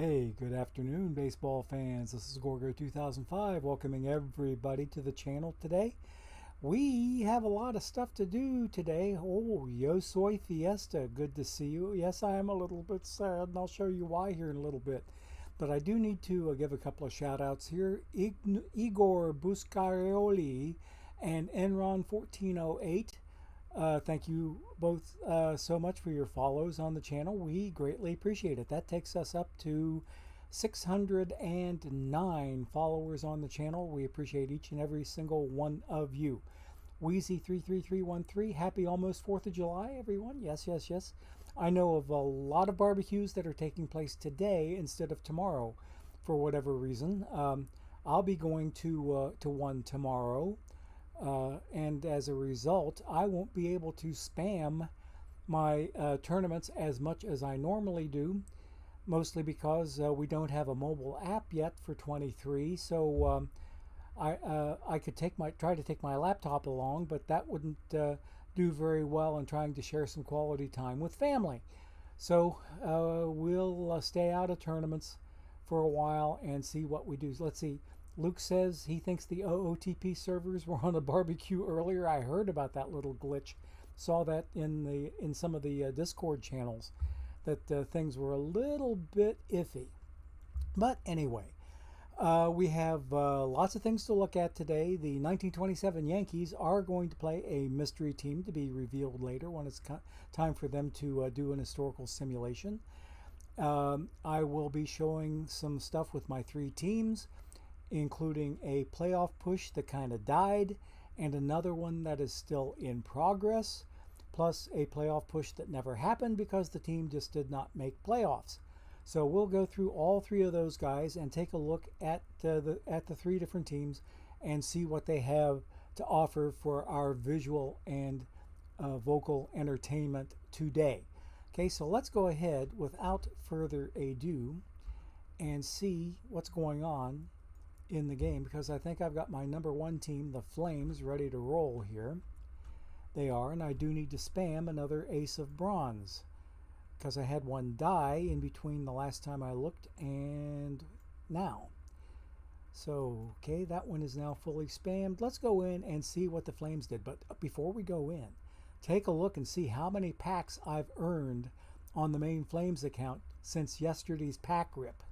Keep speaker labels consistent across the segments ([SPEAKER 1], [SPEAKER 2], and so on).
[SPEAKER 1] Hey, good afternoon, baseball fans. This is Gorgo 2005, welcoming everybody to the channel today. We have a lot of stuff to do today. Oh, Yo Soy Fiesta, good to see you. Yes, I am a little bit sad, and I'll show you why here in a little bit. But I do need to give a couple of shout outs here. Igor Buscarioli and Enron1408. Thank you both so much for your follows on the channel. We greatly appreciate it. That takes us up to 609 followers on the channel. We appreciate each and every single one of you. Wheezy33313, happy almost 4th of July, everyone. Yes, yes, yes. I know of a lot of barbecues that are taking place today instead of tomorrow for whatever reason. I'll be going to one tomorrow. And as a result, I won't be able to spam my tournaments as much as I normally do, mostly because we don't have a mobile app yet for 23. So I could try to take my laptop along, but that wouldn't do very well in trying to share some quality time with family. So we'll stay out of tournaments for a while and see what we do. Let's see. Luke says he thinks the OOTP servers were on a barbecue earlier. I heard about that little glitch. Saw that in some of the Discord channels that things were a little bit iffy. But anyway, we have lots of things to look at today. The 1927 Yankees are going to play a mystery team to be revealed later when it's time for them to do an historical simulation. I will be showing some stuff with my 3 teams, including a playoff push that kind of died and another one that is still in progress, plus a playoff push that never happened because the team just did not make playoffs. So we'll go through all 3 of those guys and take a look at the 3 different teams and see what they have to offer for our visual and vocal entertainment today. Okay, so let's go ahead without further ado and see what's going on in the game, because I think I've got my number 1 team, the Flames, ready to roll here. They are, and I do need to spam another ace of bronze because I had one die in between the last time I looked and now. So, okay, that one is now fully spammed. Let's go in and see what the Flames did. But before we go in, take a look and see how many packs I've earned on the main Flames account since yesterday's pack rip.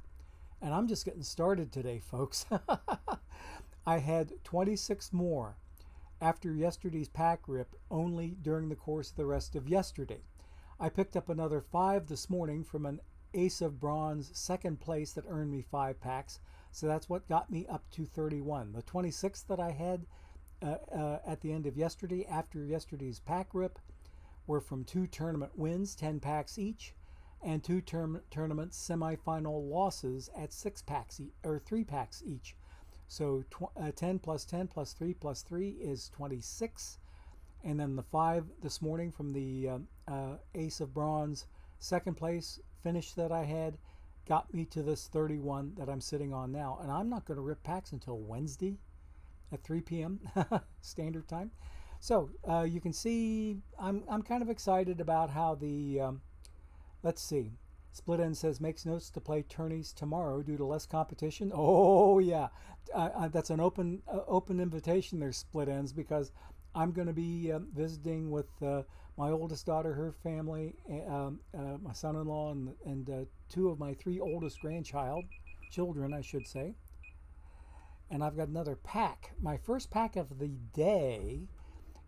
[SPEAKER 1] And I'm just getting started today, folks. I had 26 more after yesterday's pack rip only during the course of the rest of yesterday. I picked up another 5 this morning from an ace of bronze second place that earned me 5 packs. So that's what got me up to 31. The 26 that I had at the end of yesterday after yesterday's pack rip were from 2 tournament wins, 10 packs each, and 2 tournament semifinal losses at 6 packs or 3 packs each. So 10 plus 10 plus 3 plus 3 is 26. And then the 5 this morning from the ace of bronze second place finish that I had got me to this 31 that I'm sitting on now. And I'm not going to rip packs until Wednesday at 3 p.m. standard time. So you can see I'm kind of excited about how the let's see. Split End says makes notes to play tourneys tomorrow due to less competition. Oh yeah, that's an open invitation there, Split Ends, because I'm going to be visiting with my oldest daughter, her family, my son-in-law, and 2 of my 3 oldest children, I should say. And I've got another pack, my first pack of the day,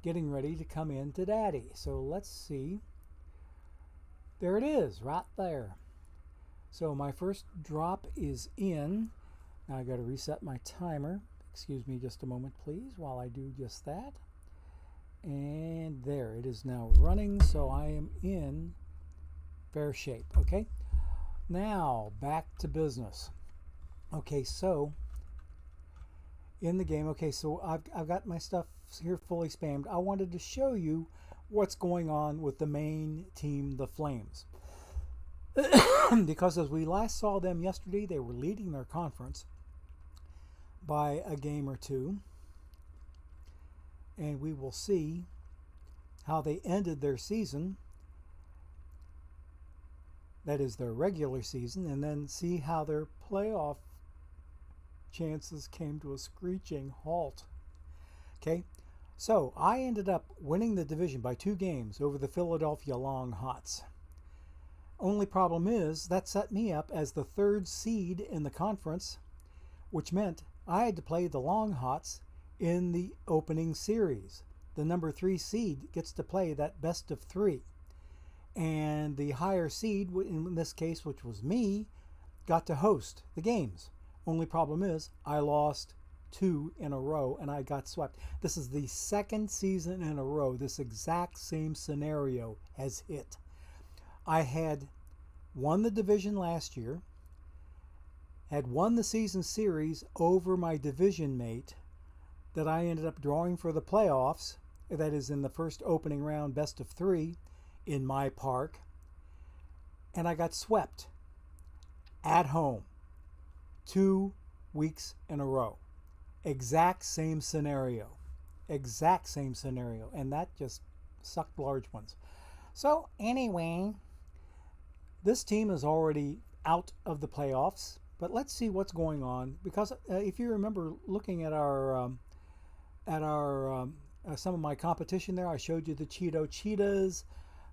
[SPEAKER 1] getting ready to come in to Daddy. So let's see. There it is, right there. So my first drop is in. Now I got to reset my timer. Excuse me just a moment, please, while I do just that. And there, it is now running, so I am in fair shape. Okay, now back to business. Okay, so in the game, okay, so I've got my stuff here fully spammed. I wanted to show you what's going on with the main team, the Flames. Because as we last saw them yesterday, they were leading their conference by a game or 2. And we will see how they ended their season that is their regular season, and then see how their playoff chances came to a screeching halt. Okay, so I ended up winning the division by 2 games over the Philadelphia Long Hots. Only problem is that set me up as the 3rd seed in the conference, which meant I had to play the Long Hots in the opening series. The number 3 seed gets to play that best of 3. And the higher seed, in this case, which was me, got to host the games. Only problem is I lost 2 in a row and I got swept. This is the 2nd season in a row this exact same scenario has hit. I had won the division last year, had won the season series over my division mate that I ended up drawing for the playoffs, that is in the first opening round best of 3 in my park, and I got swept at home 2 weeks in a row. Exact same scenario. Exact same scenario. And that just sucked large ones. So anyway, this team is already out of the playoffs. But let's see what's going on. Because if you remember looking at our some of my competition there, I showed you the Cheeto Cheetahs.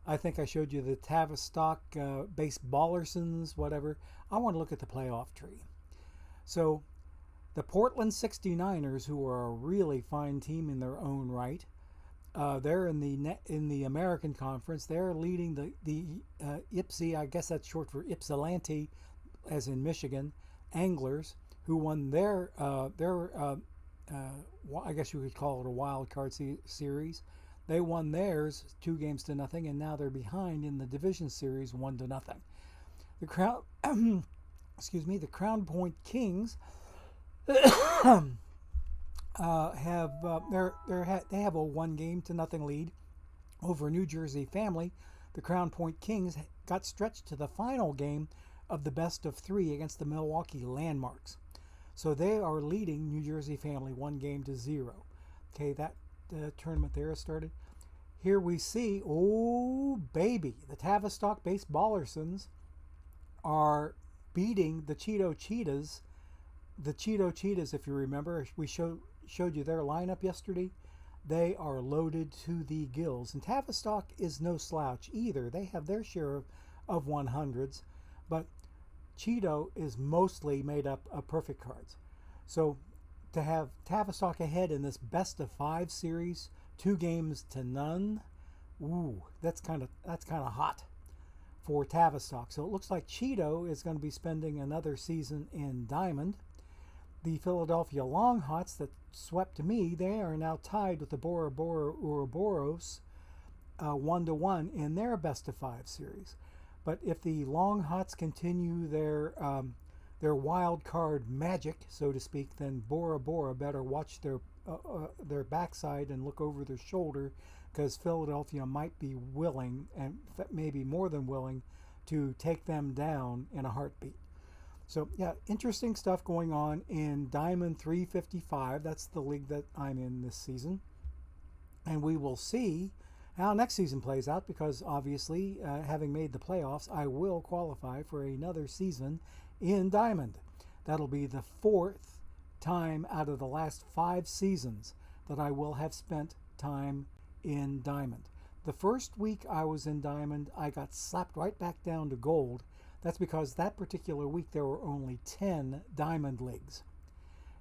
[SPEAKER 1] I think I showed you the Tavistock base Ballersons, whatever. I want to look at the playoff tree. So the Portland 69ers, who are a really fine team in their own right, they're in the American Conference. They're leading the Ypsi, I guess that's short for Ypsilanti, as in Michigan, Anglers, who won their I guess you could call it a wild card series. They won theirs 2-0, and now they're behind in the division series 1-0. The Crown, the Crown Point Kings have they have a 1-0 lead over New Jersey Family. The Crown Point Kings got stretched to the final game of the best of 3 against the Milwaukee Landmarks. So they are leading New Jersey Family 1-0. Okay, that tournament there has started. Here we see, oh baby, the Tavistock base Ballersons are beating the Cheeto Cheetahs. The Cheeto Cheetahs, if you remember, we showed you their lineup yesterday. They are loaded to the gills. And Tavistock is no slouch either. They have their share of 100s, but Cheeto is mostly made up of perfect cards. So to have Tavistock ahead in this best of 5 series, 2-0, ooh, that's kind of hot for Tavistock. So it looks like Cheeto is going to be spending another season in Diamond. The Philadelphia Longhots that swept me, they are now tied with the Bora Bora Ouroboros 1-1 in their best of 5 series. But if the Longhots continue their wild card magic, so to speak, then Bora Bora better watch their backside and look over their shoulder, because Philadelphia might be willing, and maybe more than willing, to take them down in a heartbeat. So yeah, interesting stuff going on in Diamond 355. That's the league that I'm in this season, and we will see how next season plays out, because obviously, having made the playoffs, I will qualify for another season in Diamond. That'll be the 4th time out of the last 5 seasons that I will have spent time in Diamond. The first week I was in Diamond, I got slapped right back down to gold. That's because that particular week there were only 10 Diamond leagues.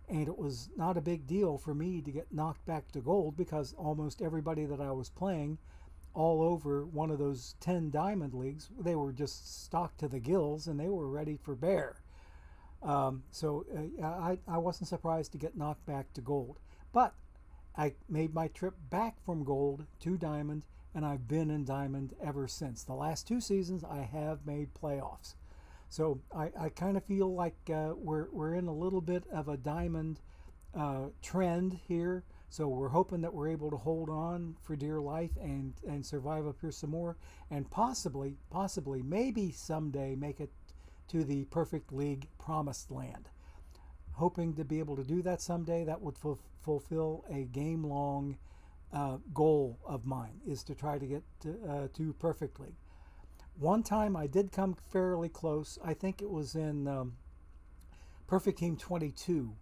[SPEAKER 1] And it was not a big deal for me to get knocked back to gold, because almost everybody that I was playing all over one of those 10 Diamond leagues, they were just stocked to the gills and they were ready for bear. So I wasn't surprised to get knocked back to gold. But I made my trip back from gold to Diamond, and I've been in Diamond ever since. The last 2 seasons I have made playoffs. So I kind of feel like we're in a little bit of a Diamond trend here. So we're hoping that we're able to hold on for dear life and survive up here some more, and possibly, maybe someday make it to the Perfect League promised land. Hoping to be able to do that someday. That would fulfill a game-long goal of mine, is to try to get to Perfect League. One time I did come fairly close. I think it was in Perfect Team 22.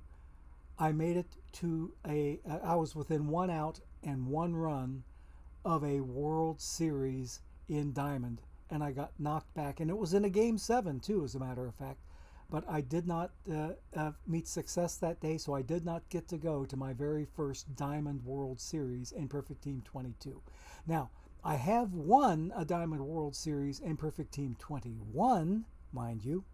[SPEAKER 1] I made it to I was within one out and one run of a World Series in Diamond, and I got knocked back. And it was in a Game 7, too, as a matter of fact. But I did not meet success that day, so I did not get to go to my very first Diamond World Series in Perfect Team 22. Now, I have won a Diamond World Series in Perfect Team 21, mind you,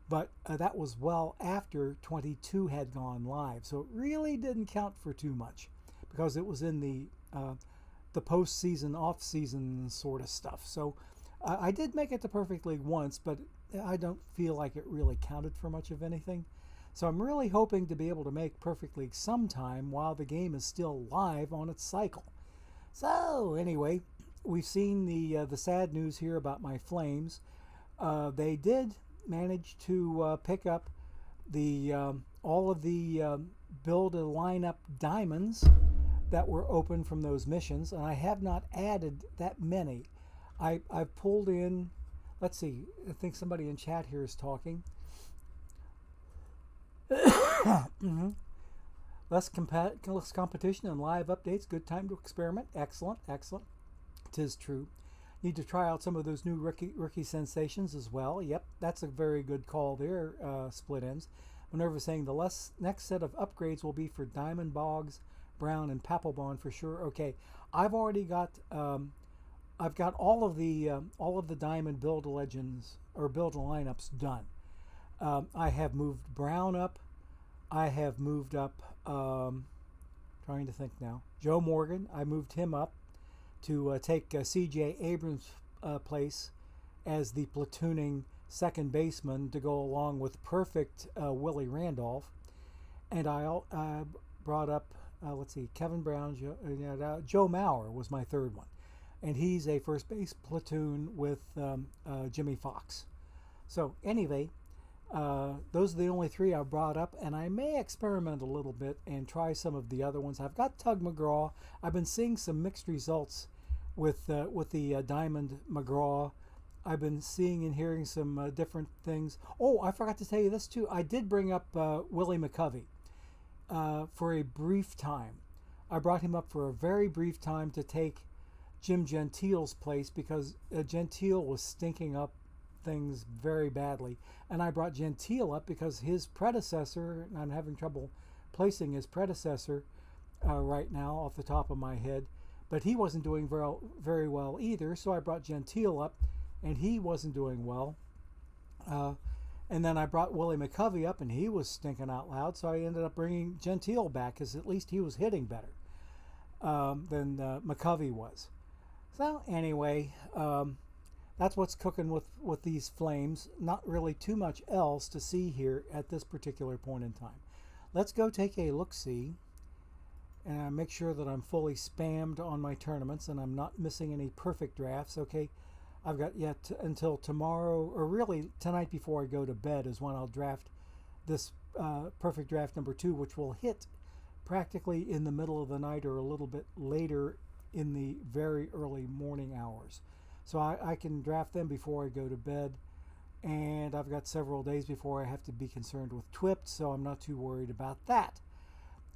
[SPEAKER 1] but that was well after 22 had gone live, so it really didn't count for too much because it was in the postseason, off-season sort of stuff. So I did make it to Perfect League once, but I don't feel like it really counted for much of anything. So I'm really hoping to be able to make Perfect League sometime while the game is still live on its cycle. So anyway, we've seen the sad news here about my Flames. They did manage to pick up the all of the build a lineup diamonds that were open from those missions, and I have not added that many. I've pulled in, let's see, I think somebody in chat here is talking. Mm-hmm. Less competition and live updates. Good time to experiment. Excellent, excellent. 'Tis true. Need to try out some of those new rookie sensations as well. Yep, that's a very good call there, Split Ends. Minerva saying the next set of upgrades will be for Diamond Boggs, Brown, and Papelbon for sure. Okay, I've already got I've got all of the Diamond Build Legends or Build lineups done. I have moved Brown up. I have moved up. Trying to think now. Joe Morgan. I moved him up to take C.J. Abrams' place as the platooning second baseman to go along with perfect Willie Randolph. And I brought up, let's see, Kevin Brown, Joe Mauer was my third one. And he's a first base platoon with Jimmy Fox. So anyway, those are the only three I brought up, and I may experiment a little bit and try some of the other ones. I've got Tug McGraw. I've been seeing some mixed results with the Diamond McGraw. I've been seeing and hearing some different things. Oh, I forgot to tell you this too. I did bring up Willie McCovey for a brief time. I brought him up for a very brief time to take Jim Gentile's place because Gentile was stinking up things very badly. And I brought Gentile up because his predecessor, and I'm having trouble placing his predecessor right now off the top of my head, but he wasn't doing very well either. So I brought Gentile up, and he wasn't doing well. And then I brought Willie McCovey up, and he was stinking out loud. So I ended up bringing Gentile back because at least he was hitting better than McCovey was. So anyway, that's what's cooking with these Flames. Not really too much else to see here at this particular point in time. Let's go take a look-see and make sure that I'm fully spammed on my tournaments and I'm not missing any perfect drafts. Okay, I've got yet until tomorrow, or really tonight before I go to bed is when I'll draft this perfect draft number 2, which will hit practically in the middle of the night or a little bit later in the very early morning hours. So I can draft them before I go to bed, and I've got several days before I have to be concerned with TWIP, so I'm not too worried about that.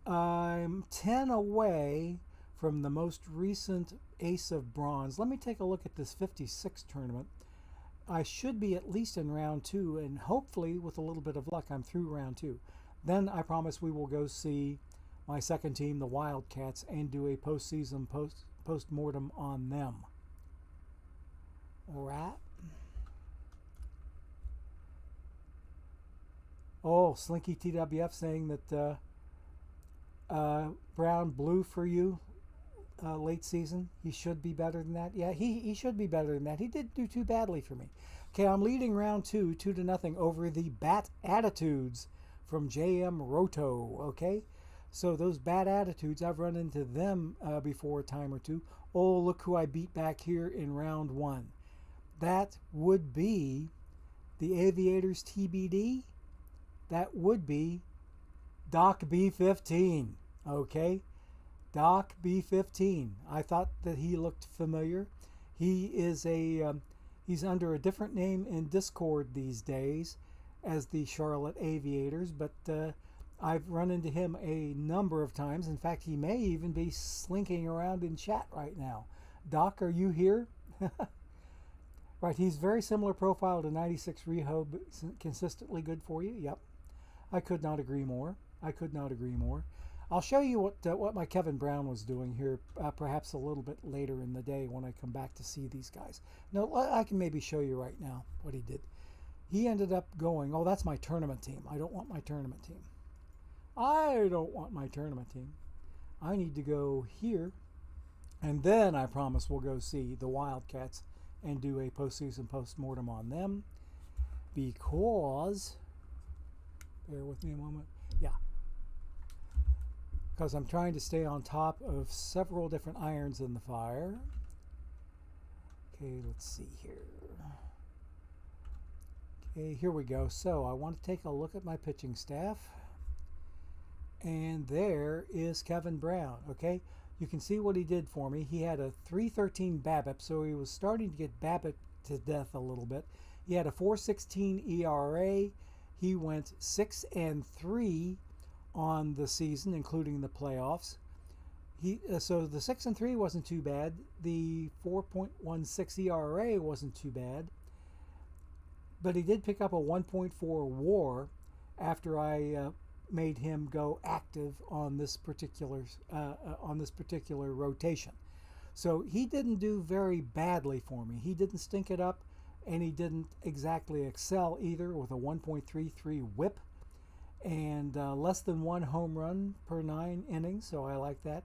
[SPEAKER 1] I'm 10 away from the most recent Ace of Bronze. Let me take a look at this 56 tournament. I should be at least in round 2, and hopefully with a little bit of luck I'm through round 2. Then I promise we will go see my second team, the Wildcats, and do a postseason post-mortem on them. All right. Oh, Slinky TWF saying that Brown blew for you late season. He should be better than that. Yeah, he should be better than that. He did do too badly for me. Okay, I'm leading round 2, 2-0 over the Bat Attitudes from JM Roto. Okay, so those bad attitudes, I've run into them before a time or two. Oh, look who I beat back here in round 1. That would be the Aviators TBD. That would be Doc B15. Okay, Doc B15. I thought that he looked familiar. He is a He's under a different name in Discord these days as the Charlotte Aviators, but I've run into him a number of times. In fact, he may even be slinking around in chat right now. Doc, are you here? Right, he's very similar profile to 96 Reho, but consistently good for you. Yep, I could not agree more. I could not agree more. I'll show you what my Kevin Brown was doing here, perhaps a little bit later in the day when I come back to see these guys. No, I can maybe show you right now what he did. He ended up going, oh, that's my tournament team. I don't want my tournament team. I don't want my tournament team. I need to go here, and then I promise we'll go see the Wildcats and do a postseason postmortem on them, because, bear with me a moment, yeah, because I'm trying to stay on top of several different irons in the fire. Okay, let's see here. Okay, here we go. So I want to take a look at my pitching staff, and there is Kevin Brown. Okay, you can see what he did for me. He had a 313 BABIP, so he was starting to get BABIP to death a little bit. He had a 416 ERA. He went 6-3 on the season, including the playoffs. So the 6-3 wasn't too bad. The 4.16 ERA wasn't too bad. But he did pick up a 1.4 WAR after I made him go active on this particular rotation. So he didn't do very badly for me. He didn't stink it up, and he didn't exactly excel either, with a 1.33 WHIP and less than 1 home run per 9 innings. So I like that.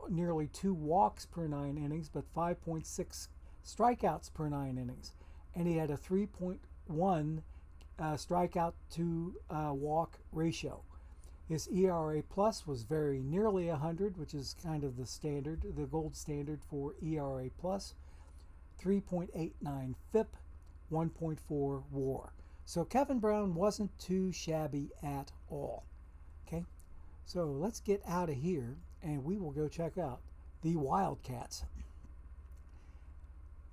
[SPEAKER 1] Nearly 2 walks per 9 innings, but 5.6 strikeouts per 9 innings, and he had a 3.1 strikeout to walk ratio. His ERA plus was very nearly 100, which is kind of the standard, the gold standard for ERA plus. 3.89 FIP, 1.4 WAR. So Kevin Brown wasn't too shabby at all. Okay, so let's get out of here and we will go check out the Wildcats,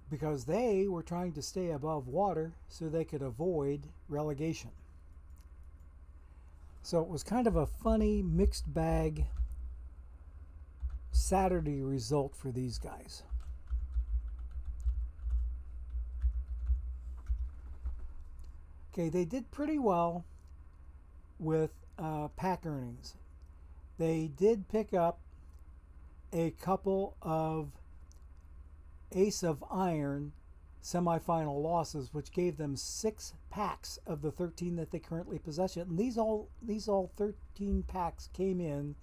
[SPEAKER 1] because they were trying to stay above water so they could avoid relegation. So it was kind of a funny mixed bag Saturday result for these guys. Okay, they did pretty well with pack earnings. They did pick up a couple of Ace of Iron semifinal losses, which gave them 6 packs of the 13 that they currently possess. And these all 13 packs came in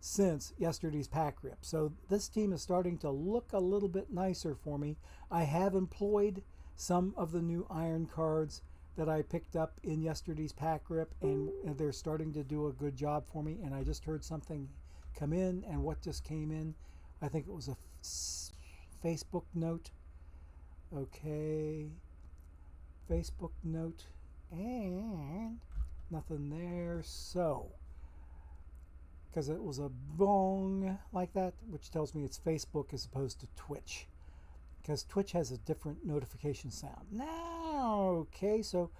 [SPEAKER 1] since yesterday's pack rip. So this team is starting to look a little bit nicer for me. I have employed some of the new Iron cards that I picked up in yesterday's pack rip, and they're starting to do a good job for me. And I just heard something come in, and what just came in, I think it was a Facebook note. Okay, Facebook note, and nothing there. So, because it was a bong like that, which tells me it's Facebook as opposed to Twitch, because Twitch has a different notification sound. Now, okay, so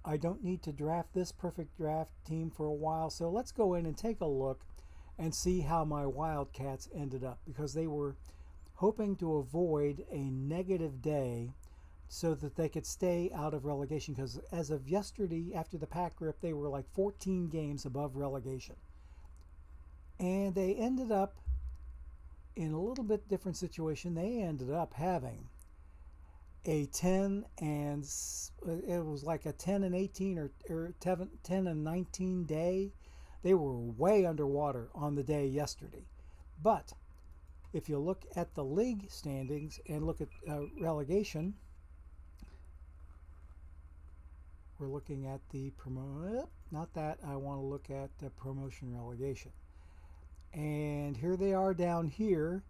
[SPEAKER 1] I don't need to draft this perfect draft team for a while. So let's go in and take a look and see how my Wildcats ended up, because they were hoping to avoid a negative day so that they could stay out of relegation, because as of yesterday, after the pack rip, they were like 14 games above relegation. And they ended up in a little bit different situation. They ended up having a 10 and it was like a 10 and 18 or 10 and 19 day. They were way underwater on the day yesterday. But if you look at the league standings and look at relegation, we're looking at the not that, I want to look at the promotion relegation. And here they are down here,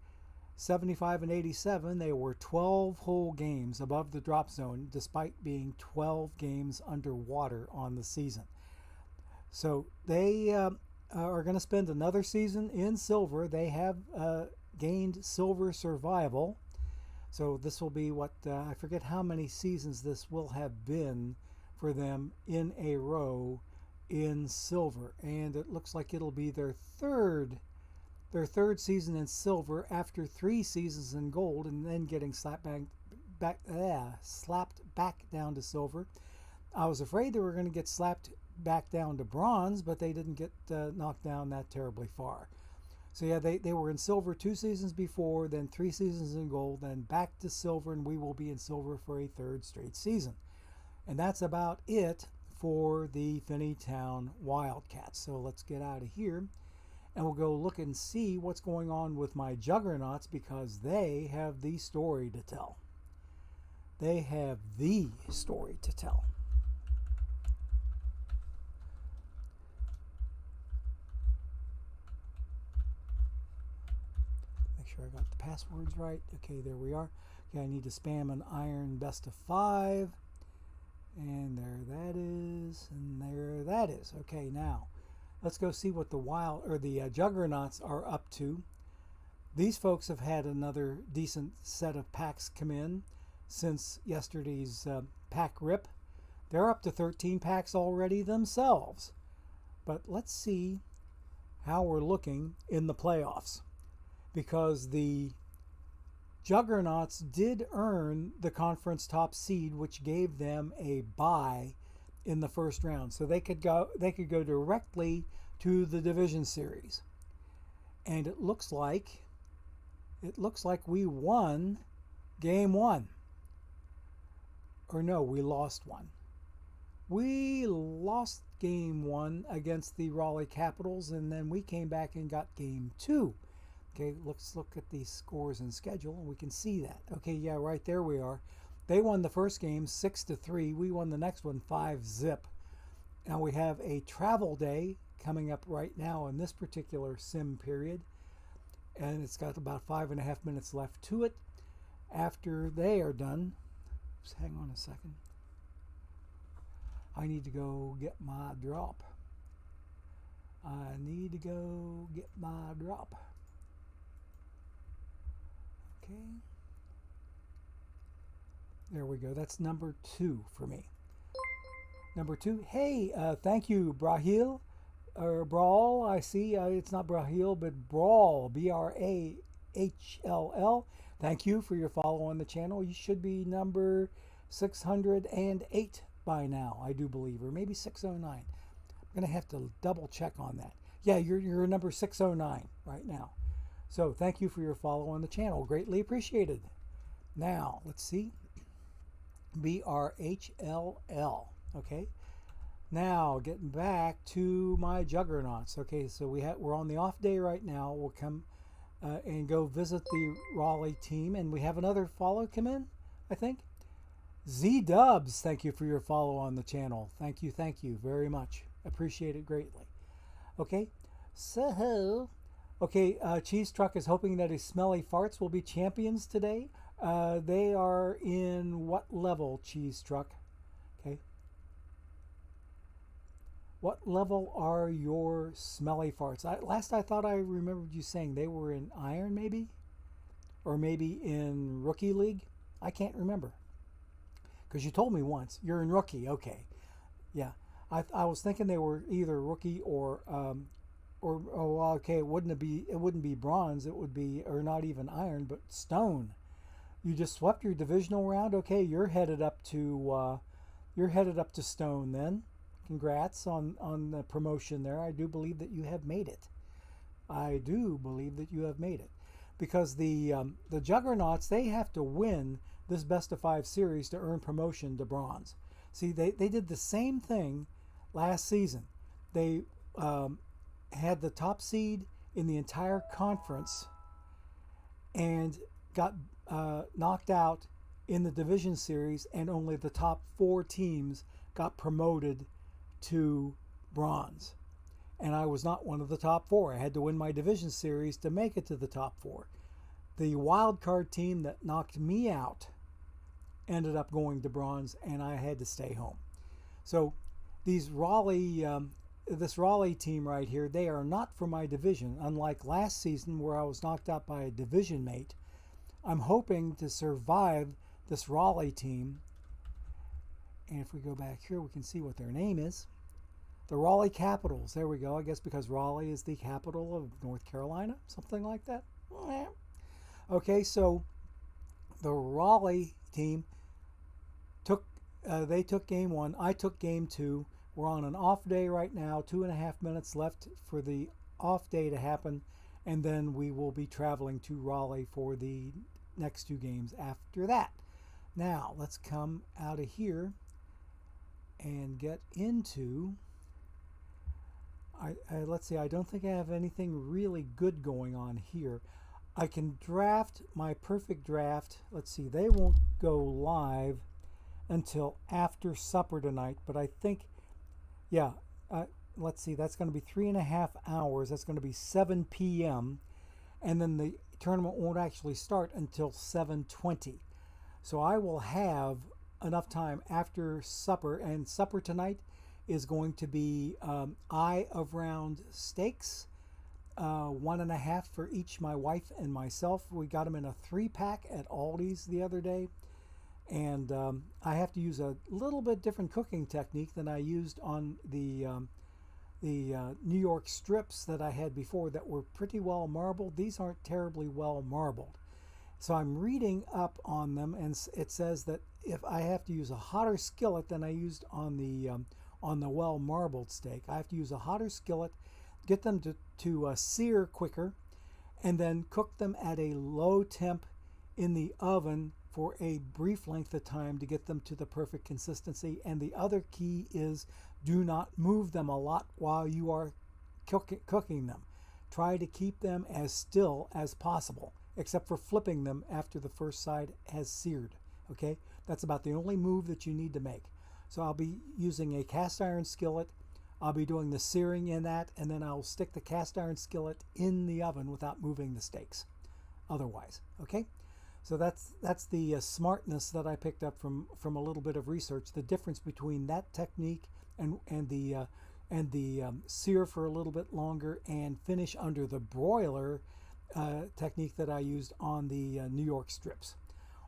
[SPEAKER 1] 75 and 87. They were 12 whole games above the drop zone, despite being 12 games underwater on the season. So they are going to spend another season in silver. They have gained silver survival. So this will be what, I forget how many seasons this will have been for them in a row in silver. And it looks like it'll be their third season in silver after 3 seasons in gold, and then getting slapped back down to silver. I was afraid they were going to get slapped back down to bronze, but they didn't get knocked down that terribly far. So yeah, they were in silver 2 seasons before, then 3 seasons in gold, then back to silver, and we will be in silver for a 3rd straight season. And that's about it for the Finneytown Wildcats. So let's get out of here, and we'll go look and see what's going on with my Juggernauts, because they have the story to tell. They have the story to tell. Make sure I got the passwords right. Okay, there we are. Okay, I need to spam an iron best of 5. And there that is, and there that is. Okay, now let's go see what the Juggernauts are up to. These folks have had another decent set of packs come in since yesterday's pack rip. They're up to 13 packs already themselves. But let's see how we're looking in the playoffs, because the Juggernauts did earn the conference top seed, which gave them a bye in the first round, so they could go directly to the division series. And it looks like we won game 1. Or no, we lost one. We lost game 1 against the Raleigh Capitals, and then we came back and got game 2. Okay, let's look at the scores and schedule, and we can see that. Okay, yeah, right there we are. They won the first game 6-3. We won the next one 5-0. Now we have a travel day coming up right now in this particular sim period, and it's got about 5.5 minutes left to it. After they are done, just hang on a second. I need to go get my drop. Okay. There we go. That's number 2 for me. Number 2. Hey, thank you, Brahil. Or Brawl, I see. It's not Brahil, but Brawl. B-R-A-H-L-L. Thank you for your follow on the channel. You should be number 608 by now, I do believe. Or maybe 609. I'm going to have to double check on that. Yeah, you're number 609 right now. So thank you for your follow on the channel. Greatly appreciated. Now, let's see. B-R-H-L-L. Okay. Now, getting back to my Juggernauts. Okay, so we're on the off day right now. We'll come and go visit the Raleigh team. And we have another follow come in, I think. Z-Dubs, thank you for your follow on the channel. Thank you very much. Appreciate it greatly. Okay, so... Okay, Cheese Truck is hoping that his Smelly Farts will be champions today. They are in what level, Cheese Truck? Okay. What level are your Smelly Farts? Last I thought I remembered you saying they were in Iron, maybe? Or maybe in Rookie League? I can't remember. Because you told me once. You're in Rookie, okay. Yeah. I was thinking they were either Rookie or okay, it wouldn't be bronze, it would be, or not even iron, but stone. You just swept your divisional round. Okay, you're headed up to stone then. Congrats on the promotion there. I do believe that you have made it. Because the Juggernauts, they have to win this best of 5 series to earn promotion to bronze. See, they did the same thing last season. They had the top seed in the entire conference and got knocked out in the division series, and only the top 4 teams got promoted to bronze. And I was not one of the top 4. I had to win my division series to make it to the top 4. The wild card team that knocked me out ended up going to bronze, and I had to stay home. So these this Raleigh team right here, they are not for my division, unlike last season where I was knocked out by a division mate. I'm hoping to survive this Raleigh team. And if we go back here, we can see what their name is. The Raleigh Capitals. There we go. I guess because Raleigh is the capital of North Carolina, something like that. Okay, so the Raleigh team took game 1. I took game 2. We're on an off day right now. 2.5 minutes left for the off day to happen, and then we will be traveling to Raleigh for the next 2 games after that. Now let's come out of here and get into. Let's see. I don't think I have anything really good going on here. I can draft my perfect draft. Let's see. They won't go live until after supper tonight, but I think, yeah, let's see, that's going to be 3.5 hours. That's going to be 7 p.m. And then the tournament won't actually start until 7:20. So I will have enough time after supper, and supper tonight is going to be eye of round steaks, 1.5 for each, my wife and myself. We got them in a 3-pack at Aldi's the other day. And I have to use a little bit different cooking technique than I used on the New York strips that I had before that were pretty well marbled. These aren't terribly well marbled. So I'm reading up on them, and it says that if I have to use a hotter skillet than I used on the well marbled steak, I have to use a hotter skillet, get them to sear quicker, and then cook them at a low temp in the oven for a brief length of time to get them to the perfect consistency. And the other key is do not move them a lot while you are cooking them. Try to keep them as still as possible, except for flipping them after the first side has seared. Okay, that's about the only move that you need to make. So I'll be using a cast iron skillet. I'll be doing the searing in that, and then I'll stick the cast iron skillet in the oven without moving the steaks otherwise. Okay. So that's the smartness that I picked up from a little bit of research. The difference between that technique and the sear for a little bit longer and finish under the broiler technique that I used on the New York strips.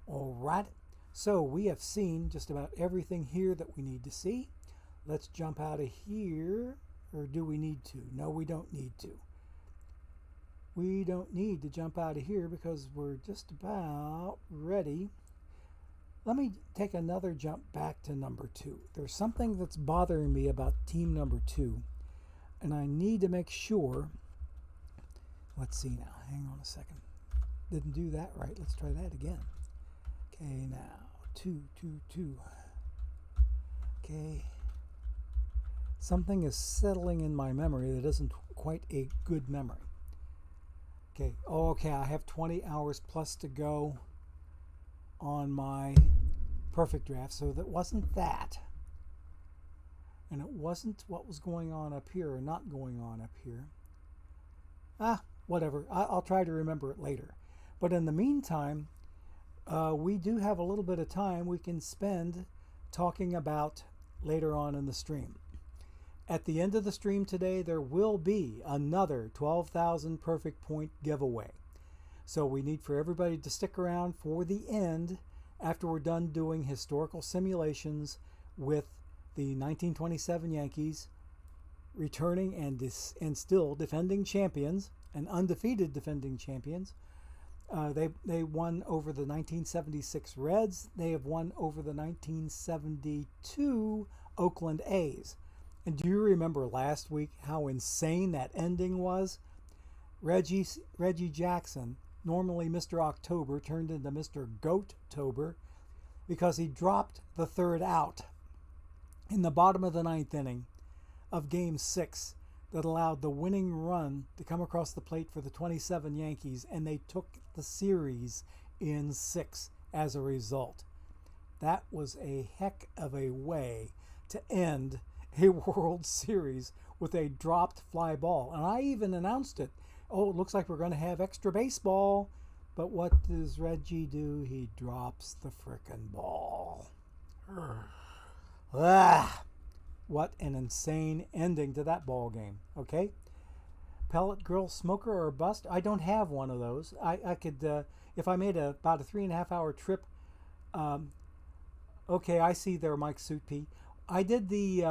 [SPEAKER 1] All right. So we have seen just about everything here that we need to see. Let's jump out of here, or do we need to? No, we don't need to. We don't need to jump out of here because we're just about ready. Let me take another jump back to number 2. There's something that's bothering me about team number 2, and I need to make sure. Let's see now. Hang on a second. Didn't do that right. Let's try that again. Okay, now 2, 2, 2. Okay. Something is settling in my memory that isn't quite a good memory. Okay, oh, okay, I have 20 hours plus to go on my perfect draft, so that wasn't that. And it wasn't what was going on up here or not going on up here. Whatever, I'll try to remember it later. But in the meantime, we do have a little bit of time we can spend talking about later on in the stream. At the end of the stream today, there will be another 12,000 perfect point giveaway. So we need for everybody to stick around for the end after we're done doing historical simulations with the 1927 Yankees returning and still defending champions and undefeated defending champions. They won over the 1976 Reds. They have won over the 1972 Oakland A's. And do you remember last week how insane that ending was? Reggie Jackson, normally Mr. October, turned into Mr. Goat-tober because he dropped the third out in the bottom of the 9th inning of Game 6 that allowed the winning run to come across the plate for the 27 Yankees, and they took the series in 6 as a result. That was a heck of a way to end a World Series with a dropped fly ball. And I even announced it. Oh, it looks like we're going to have extra baseball. But what does Reggie do? He drops the frickin' ball. What an insane ending to that ball game. Okay? pellet grill smoker or bust? I don't have one of those. I could, if I made about a 3.5 hour trip. Okay, I see there, Mike Suit P. I did the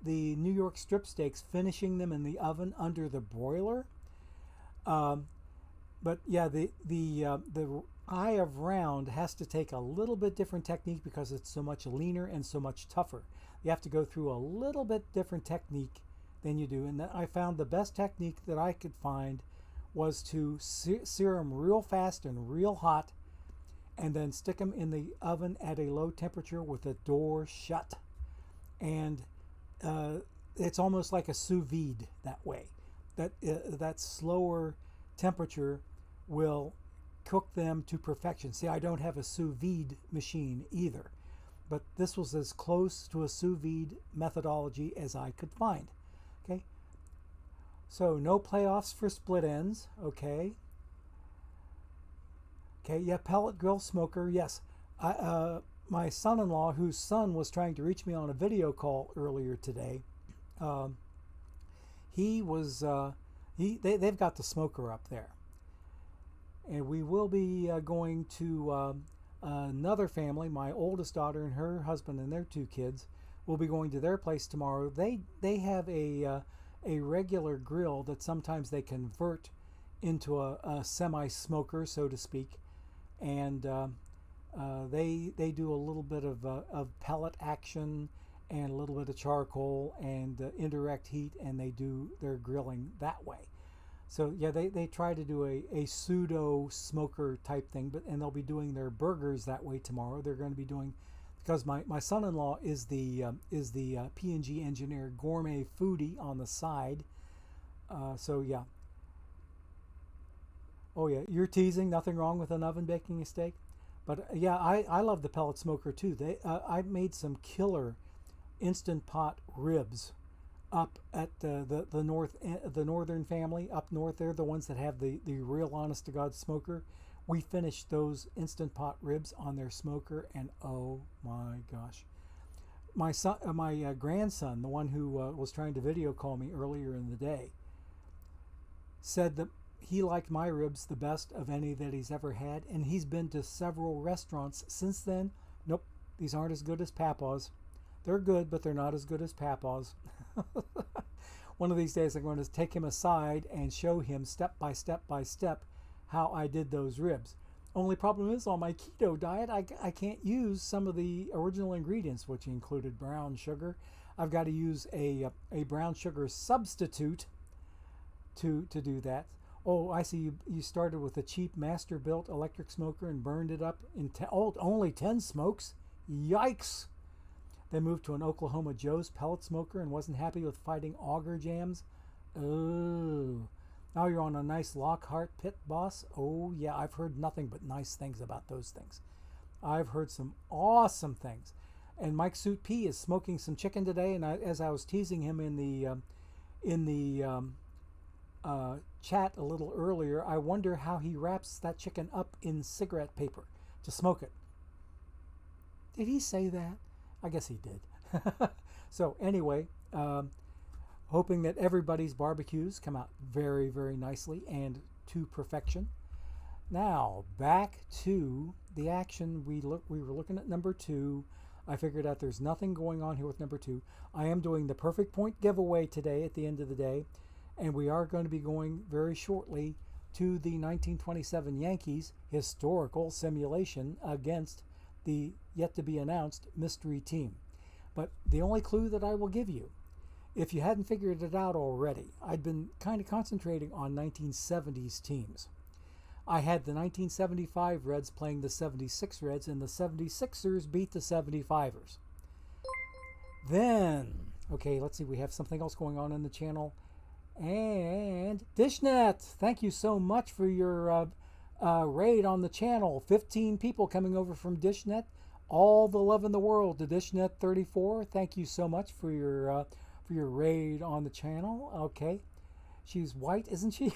[SPEAKER 1] New York strip steaks, finishing them in the oven under the broiler. But yeah, the eye of round has to take a little bit different technique because it's so much leaner and so much tougher. You have to go through a little bit different technique than you do. And I found the best technique that I could find was to sear them real fast and real hot, and then stick them in the oven at a low temperature with the door shut. And it's almost like a sous vide that way. That slower temperature will cook them to perfection. See, I don't have a sous vide machine either, but this was as close to a sous vide methodology as I could find. Okay, so no playoffs for split ends. Okay, yeah, pellet grill smoker. Yes, my son-in-law, whose son was trying to reach me on a video call earlier today, they've got the smoker up there, and we will be going to another family. My oldest daughter and her husband and their 2 kids will be going to their place tomorrow. They have a regular grill that sometimes they convert into a semi-smoker, so to speak, and they do a little bit of pellet action and a little bit of charcoal and indirect heat, and they do their grilling that way. So yeah, they try to do a pseudo smoker type thing, and they'll be doing their burgers that way tomorrow. They're going to be doing, because my son-in-law is the P&G engineer gourmet foodie on the side. So yeah. Oh yeah, you're teasing. Nothing wrong with an oven baking a steak, but yeah, I love the pellet smoker too. I made some killer Instant Pot ribs up at the northern family up north. They're the ones that have the real honest to God smoker. We finished those Instant Pot ribs on their smoker, and oh my gosh, my grandson, the one who was trying to video call me earlier in the day, said that he liked my ribs the best of any that he's ever had, and he's been to several restaurants since then. Nope, these aren't as good as Papa's. They're good, but they're not as good as Papa's. One of these days I'm going to take him aside and show him step by step by step how I did those ribs. Only problem is, on my keto diet, I can't use some of the original ingredients, which included brown sugar. I've got to use a brown sugar substitute to do that. Oh, I see you started with a cheap master-built electric smoker and burned it up in only 10 smokes. Yikes! Then moved to an Oklahoma Joe's pellet smoker and wasn't happy with fighting auger jams. Oh, now you're on a nice Lockhart pit, boss. Oh yeah, I've heard nothing but nice things about those things. I've heard some awesome things. And Mike Suit P is smoking some chicken today, and as I was teasing him in the chat a little earlier, I wonder how he wraps that chicken up in cigarette paper to smoke it. Did he say that? I guess he did. So anyway, hoping that everybody's barbecues come out very, very nicely and to perfection. Now back to the action. We were looking at number 2. I figured out there's nothing going on here with number 2. I am doing the perfect point giveaway today at the end of the day, and we are going to be going very shortly to the 1927 Yankees historical simulation against the yet-to-be-announced mystery team. But the only clue that I will give you, if you hadn't figured it out already, I'd been kind of concentrating on 1970s teams. I had the 1975 Reds playing the 76 Reds, and the 76ers beat the 75ers. Then, okay, let's see, we have something else going on in the channel. And DishNet, thank you so much for your raid on the channel. 15 people coming over from DishNet. All the love in the world to DishNet 34. Thank you so much for your raid on the channel. Okay, she's white, isn't she?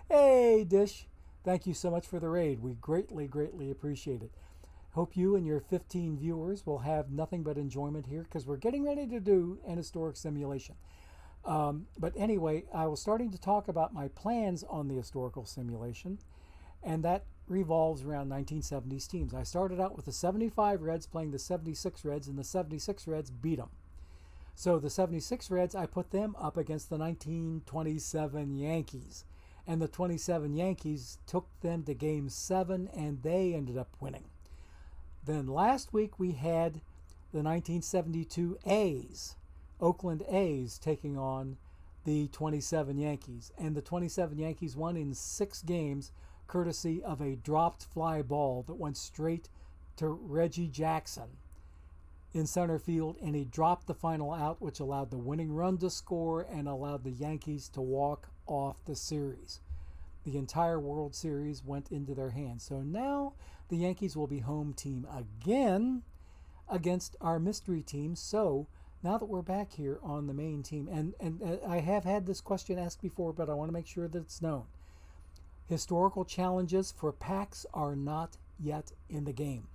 [SPEAKER 1] Hey Dish, thank you so much for the raid. We greatly appreciate it. Hope you and your 15 viewers will have nothing but enjoyment here, because we're getting ready to do an historic simulation. But anyway, I was starting to talk about my plans on the historical simulation, and that revolves around 1970s teams. I started out with the 75 Reds playing the 76 Reds, and the 76 Reds beat them. So the 76 Reds, I put them up against the 1927 Yankees. And the 27 Yankees took them to Game 7, and they ended up winning. Then last week we had the 1972 A's, Oakland A's, taking on the 27 Yankees. And the 27 Yankees won in 6 games, courtesy of a dropped fly ball that went straight to Reggie Jackson in center field, and he dropped the final out, which allowed the winning run to score and allowed the Yankees to walk off the series. The entire World Series went into their hands. So now the Yankees will be home team again against our mystery team. So now that we're back here on the main team, and I have had this question asked before, but I want to make sure that it's known. Historical challenges for packs are not yet in the game.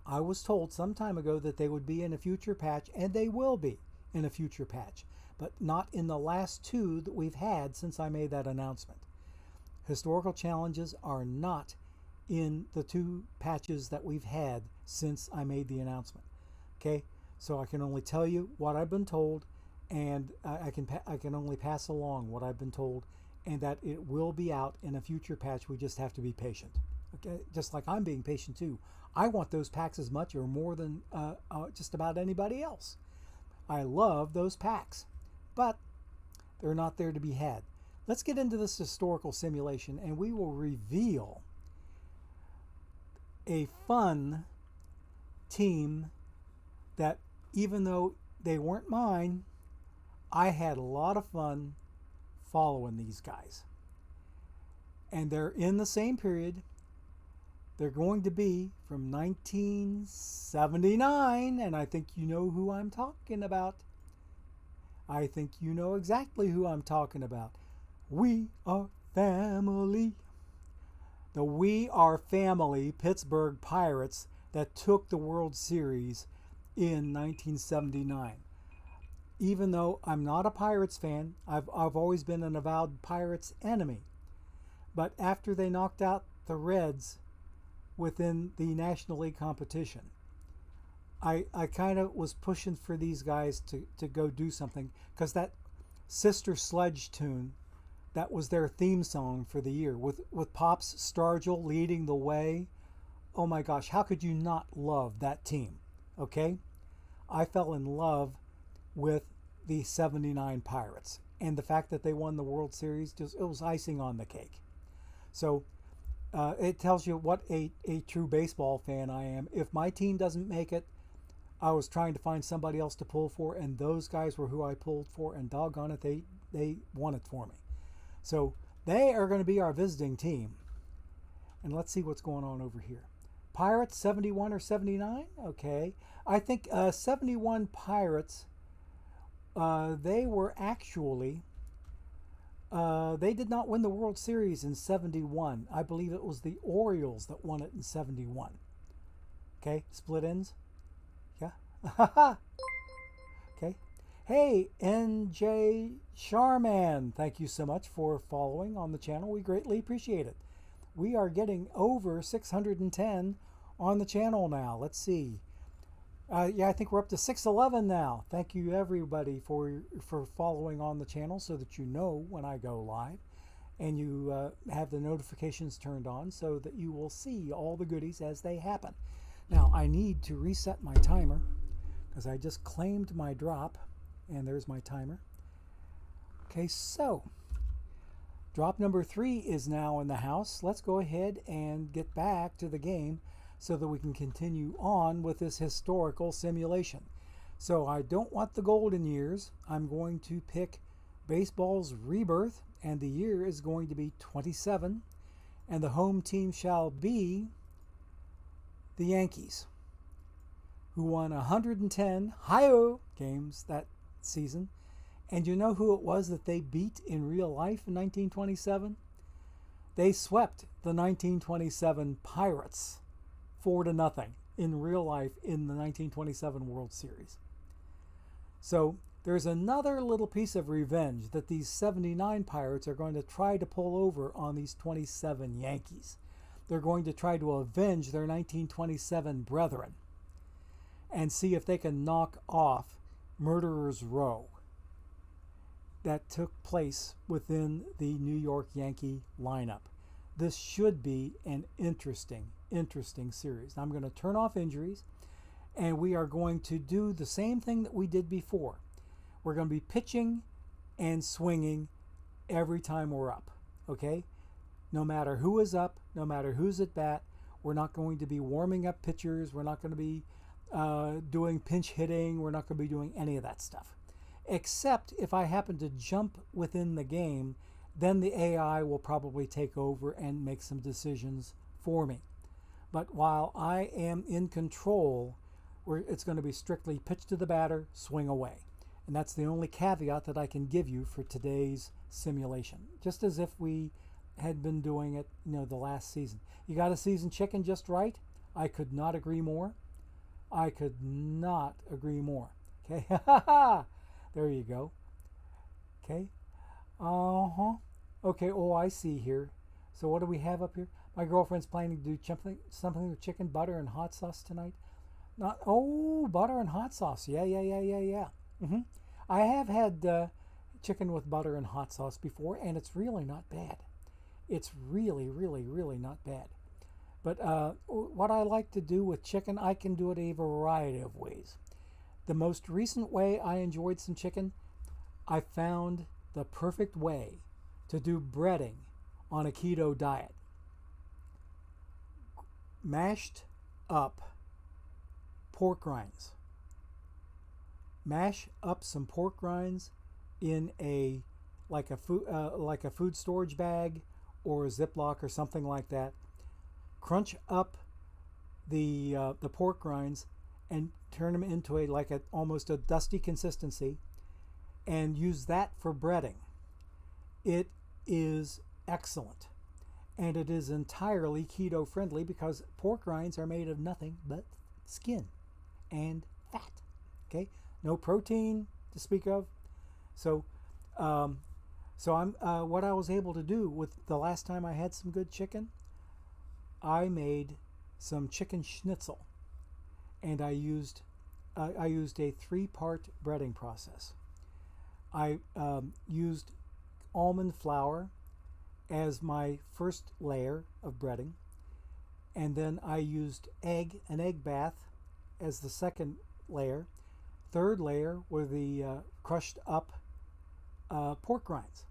[SPEAKER 1] I was told some time ago that they would be in a future patch, and they will be in a future patch, but not in the last 2 that we've had since I made that announcement. Historical challenges are not in the 2 patches that we've had since I made the announcement. Okay, so I can only tell you what I've been told, and I can only pass along what I've been told, and that it will be out in a future patch. We just have to be patient. Okay, just like I'm being patient too. I want those packs as much or more than just about anybody else. I love those packs, but they're not there to be had. Let's get into this historical simulation, and we will reveal a fun team that, even though they weren't mine, I had a lot of fun following these guys. And they're in the same period. They're going to be from 1979, and I think you know who I'm talking about. I think you know exactly who I'm talking about. We Are Family. The We Are Family Pittsburgh Pirates that took the World Series in 1979. Even though I'm not a Pirates fan, I've always been an avowed Pirates enemy. But after they knocked out the Reds within the National League competition, I kind of was pushing for these guys to go do something, because that Sister Sledge tune, that was their theme song for the year, with Pops Stargell leading the way. Oh my gosh, how could you not love that team? Okay, I fell in love with the 79 Pirates, and the fact that they won the World Series, it was icing on the cake. So it tells you what a true baseball fan I am. If my team doesn't make it, I was trying to find somebody else to pull for, and those guys were who I pulled for, and doggone it, they won it for me. So they are going to be our visiting team. And let's see what's going on over here. Pirates 71 or 79? Okay. I think 71 Pirates, they were actually, they did not win the World Series in 71. I believe it was the Orioles that won it in 71. Okay, split ends. Yeah. Okay. Hey, NJ Sharman, thank you so much for following on the channel. We greatly appreciate it. We are getting over 610 on the channel now. Let's see. Yeah, I think we're up to 611 now. Thank you everybody for following on the channel, so that you know when I go live, and you have the notifications turned on so that you will see all the goodies as they happen. Now I need to reset my timer, because I just claimed my drop, and there's my timer. Okay, so drop number 3 is now in the house. Let's go ahead and get back to the game so that we can continue on with this historical simulation. So I don't want the golden years. I'm going to pick baseball's rebirth, and the year is going to be 27, and the home team shall be the Yankees, who won 110 Hi-Yo games that season. And you know who it was that they beat in real life in 1927? They swept the 1927 Pirates 4-0 in real life in the 1927 World Series. So there's another little piece of revenge that these 79 Pirates are going to try to pull over on these 27 Yankees. They're going to try to avenge their 1927 brethren and see if they can knock off Murderers Row that took place within the New York Yankee lineup. This should be an interesting series. Now I'm going to turn off injuries, and we are going to do the same thing that we did before. We're going to be pitching and swinging every time we're up, okay? No matter who is up, no matter who's at bat, we're not going to be warming up pitchers. We're not going to be doing pinch hitting. We're not going to be doing any of that stuff. Except if I happen to jump within the game, then the AI will probably take over and make some decisions for me. But while I am in control, it's going to be strictly pitch to the batter, swing away. And that's the only caveat that I can give you for today's simulation. Just as if we had been doing it, the last season. You got a seasoned chicken just right? I could not agree more. I could not agree more. Okay, there you go. Okay, okay, oh, I see here. So what do we have up here? My girlfriend's planning to do something with chicken, butter, and hot sauce tonight. Butter and hot sauce. Yeah. I have had chicken with butter and hot sauce before, and it's really not bad. It's really not bad. But what I like to do with chicken, I can do it a variety of ways. The most recent way I enjoyed some chicken, I found the perfect way to do breading on a keto diet. Mashed up pork rinds. Mash up some pork rinds in like a food storage bag or a Ziploc or something like that. Crunch up the pork rinds and turn them into almost a dusty consistency, and use that for breading. It is excellent, and it is entirely keto friendly because pork rinds are made of nothing but skin and fat. Okay, no protein to speak of. So what I was able to do with the last time I had some good chicken, I made some chicken schnitzel, and I used a 3-part breading process. I used almond flour as my first layer of breading, and then I used an egg bath as the second layer. Third layer were the crushed up pork rinds,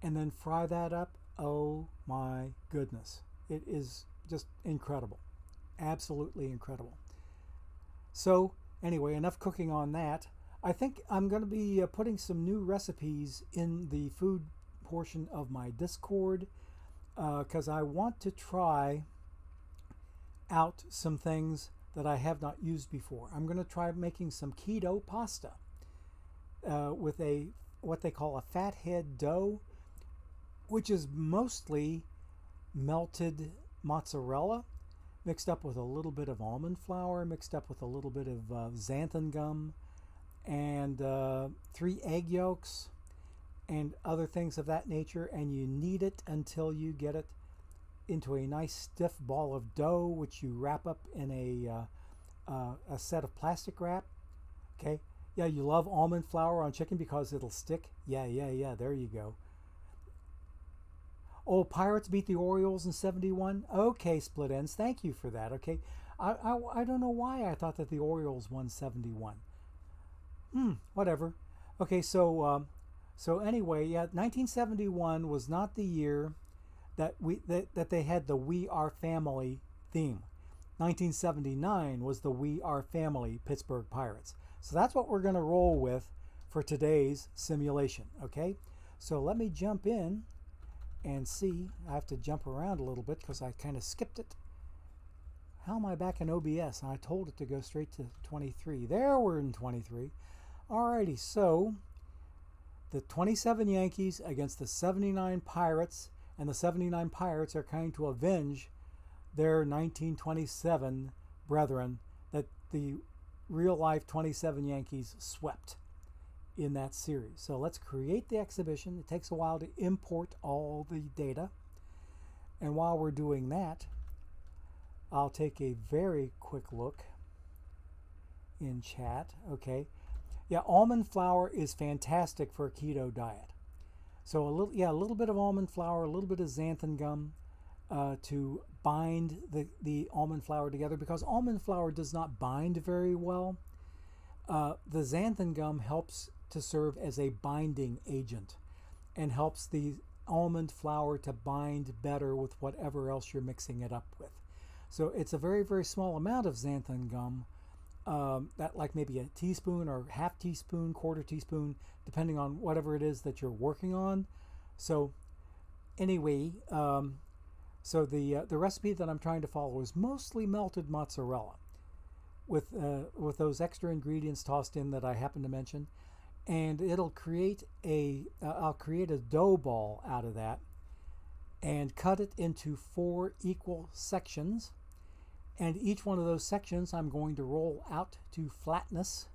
[SPEAKER 1] and then fry that up. Oh my goodness, it is just incredible, absolutely incredible. So anyway, enough cooking on that. I think I'm going to be putting some new recipes in the food portion of my Discord because I want to try out some things that I have not used before. I'm going to try making some keto pasta with what they call a fathead dough, which is mostly melted mozzarella mixed up with a little bit of almond flour, mixed up with a little bit of xanthan gum, and 3 egg yolks and other things of that nature, and you knead it until you get it into a nice stiff ball of dough, which you wrap up in a set of plastic wrap. Okay, yeah, you love almond flour on chicken because it'll stick. Yeah, there you go. Oh, Pirates beat the Orioles in 71. Okay, Split Ends, thank you for that. Okay, I don't know why I thought that the Orioles won 71. Whatever. Okay, so anyway, yeah, 1971 was not the year that they had the We Are Family theme. 1979 was the We Are Family Pittsburgh Pirates. So that's what we're going to roll with for today's simulation. Okay, so let me jump in and see. I have to jump around a little bit because I kind of skipped it. How am I back in OBS? I told it to go straight to 23. There, we're in 23. Alrighty, so the 27 Yankees against the 79 Pirates, and the 79 Pirates are trying to avenge their 1927 brethren that the real-life 27 Yankees swept in that series. So let's create the exhibition. It takes a while to import all the data. And while we're doing that, I'll take a very quick look in chat. Okay. Yeah, almond flour is fantastic for a keto diet. So a little bit of almond flour, a little bit of xanthan gum to bind the almond flour together, because almond flour does not bind very well. The xanthan gum helps to serve as a binding agent and helps the almond flour to bind better with whatever else you're mixing it up with. So it's a very, very small amount of xanthan gum, that like maybe a teaspoon or half teaspoon, quarter teaspoon, depending on whatever it is that you're working on. So anyway, so the recipe that I'm trying to follow is mostly melted mozzarella with those extra ingredients tossed in that I happen to mention, and it'll create I'll create a dough ball out of that and cut it into 4 equal sections. And each one of those sections I'm going to roll out to flatness,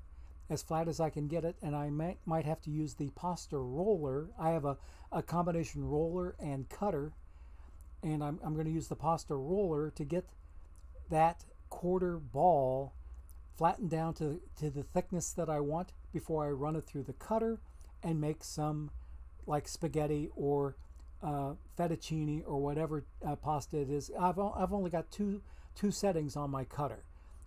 [SPEAKER 1] as flat as I can get it. And I might have to use the pasta roller. I have a combination roller and cutter. And I'm going to use the pasta roller to get that quarter ball flattened down to the thickness that I want before I run it through the cutter and make some like spaghetti or fettuccine or whatever pasta it is. I've only got two settings on my cutter.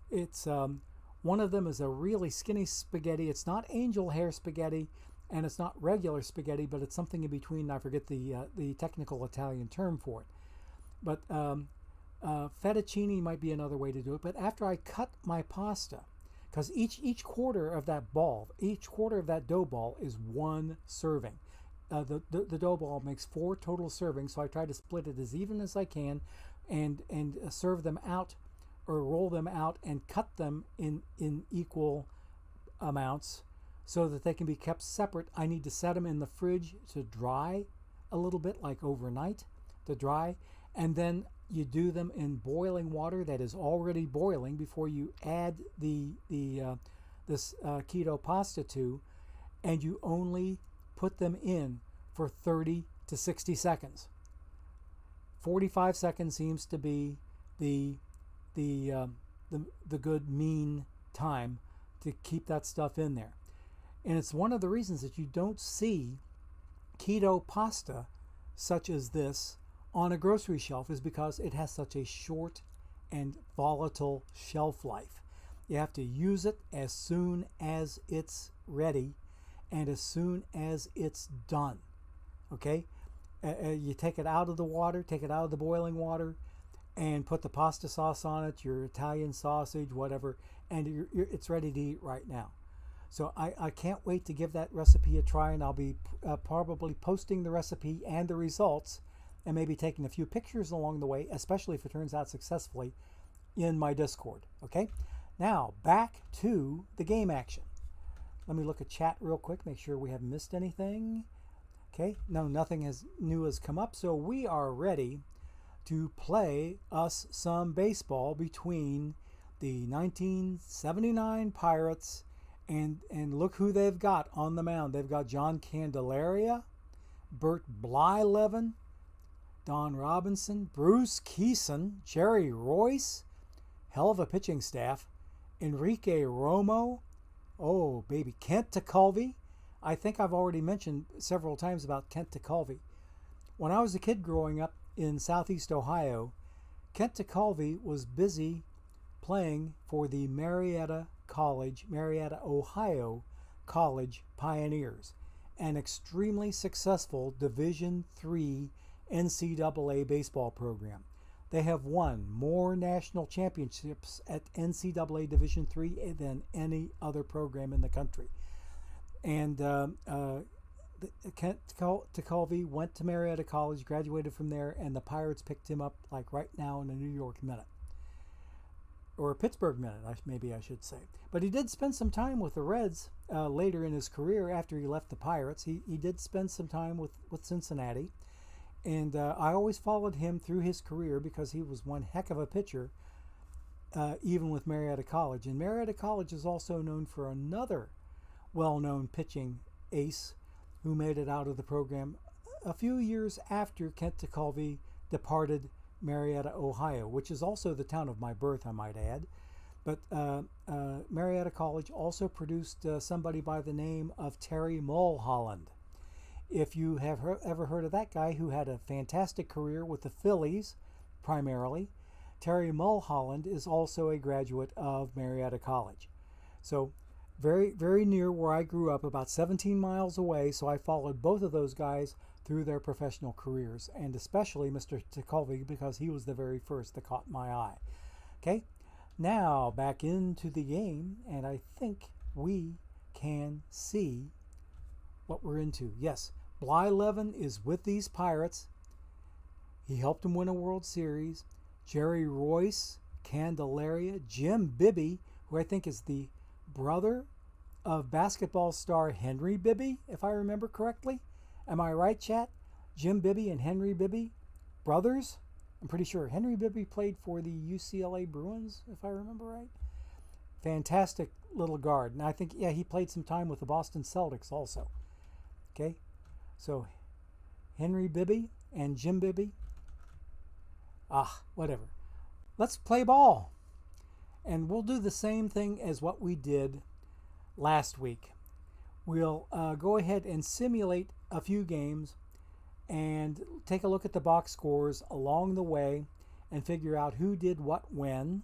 [SPEAKER 1] It's one of them is a really skinny spaghetti. It's not angel hair spaghetti, and it's not regular spaghetti, but it's something in between. I forget the technical Italian term for it. But fettuccine might be another way to do it. But after I cut my pasta, because each quarter of that ball, each quarter of that dough ball is 1 serving. The dough ball makes 4 total servings, so I try to split it as even as I can, and serve them out or roll them out and cut them in equal amounts so that they can be kept separate. I need to set them in the fridge to dry a little bit, like overnight to dry, and then you do them in boiling water that is already boiling before you add this keto pasta to, and you only put them in for 30 to 60 seconds. 45 seconds seems to be the good mean time to keep that stuff in there. And it's one of the reasons that you don't see keto pasta such as this on a grocery shelf, is because it has such a short and volatile shelf life. You have to use it as soon as it's ready and as soon as it's done. Okay? You take it out of the water, take it out of the boiling water, and put the pasta sauce on it, your Italian sausage, whatever, and it's ready to eat right now. So I can't wait to give that recipe a try, and I'll be probably posting the recipe and the results, and maybe taking a few pictures along the way, especially if it turns out successfully, in my Discord. Okay? Now, back to the game action. Let me look at chat real quick, make sure we haven't missed anything. Okay, no, nothing new has come up, so we are ready to play us some baseball between the 1979 Pirates and look who they've got on the mound. They've got John Candelaria, Bert Blyleven, Don Robinson, Bruce Keeson, Jerry Royce, hell of a pitching staff, Enrique Romo, oh baby, Kent Tekulve. I think I've already mentioned several times about Kent Tekulve. When I was a kid growing up in Southeast Ohio, Kent Tekulve was busy playing for the Marietta, Ohio College Pioneers, an extremely successful Division III NCAA baseball program. They have won more national championships at NCAA Division III than any other program in the country. And Kent Tekulve went to Marietta College, graduated from there, and the Pirates picked him up like right now in a New York Minute. Or a Pittsburgh Minute, maybe I should say. But he did spend some time with the Reds later in his career after he left the Pirates. He did spend some time with Cincinnati. And I always followed him through his career because he was one heck of a pitcher, even with Marietta College. And Marietta College is also known for another well-known pitching ace who made it out of the program a few years after Kent Tekulve departed Marietta, Ohio, which is also the town of my birth, I might add. But Marietta College also produced somebody by the name of Terry Mulholland. If you have ever heard of that guy, who had a fantastic career with the Phillies primarily, Terry Mulholland is also a graduate of Marietta College. So very, very near where I grew up, about 17 miles away, so I followed both of those guys through their professional careers, and especially Mr. Tekulve, because he was the very first that caught my eye. Okay, now back into the game, and I think we can see what we're into. Yes, Blyleven is with these Pirates. He helped them win a World Series. Jerry Royce, Candelaria, Jim Bibby, who I think is the brother of basketball star Henry Bibby, if I remember correctly. Am I right, chat? Jim Bibby and Henry Bibby, brothers? I'm pretty sure Henry Bibby played for the UCLA Bruins, if I remember right. Fantastic little guard. And I think, yeah, he played some time with the Boston Celtics also. Okay, so Henry Bibby and Jim Bibby. Whatever. Let's play ball. And we'll do the same thing as what we did last week. We'll go ahead and simulate a few games and take a look at the box scores along the way and figure out who did what when.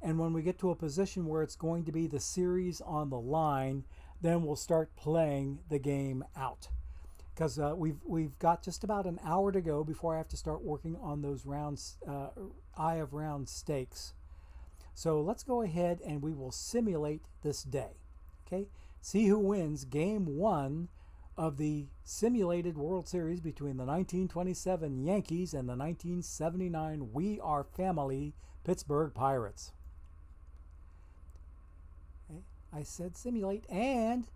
[SPEAKER 1] And when we get to a position where it's going to be the series on the line, then we'll start playing the game out. Because we've got just about an hour to go before I have to start working on those rounds, eye of round stakes. So let's go ahead and we will simulate this day. Okay, see who wins game one of the simulated World Series between the 1927 Yankees and the 1979 We Are Family Pittsburgh Pirates. Okay, I said simulate, and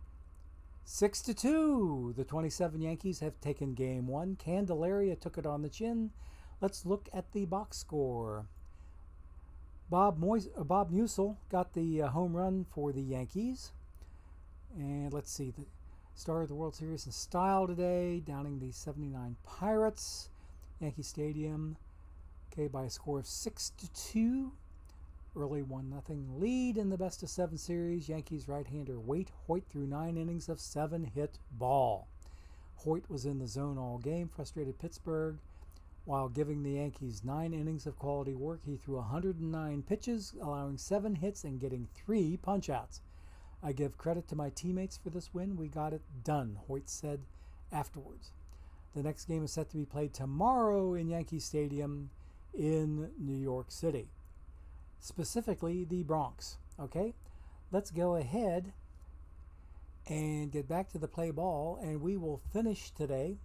[SPEAKER 1] 6-2. The 27 Yankees have taken game one. Candelaria took it on the chin. Let's look at the box score. Bob Musil got the home run for the Yankees. And let's see, the star of the World Series in style today, downing the 79 Pirates. Yankee Stadium, okay, by a score of 6-2. Early 1-0 lead in the best of 7 series. Yankees right-hander Waite Hoyt threw 9 innings of 7-hit ball. Hoyt was in the zone all game, frustrated Pittsburgh. While giving the Yankees 9 innings of quality work, he threw 109 pitches, allowing 7 hits and getting 3 punch-outs. I give credit to my teammates for this win. We got it done, Hoyt said afterwards. The next game is set to be played tomorrow in Yankee Stadium in New York City. Specifically the Bronx. Okay, let's go ahead and get back to the play ball, and we will finish today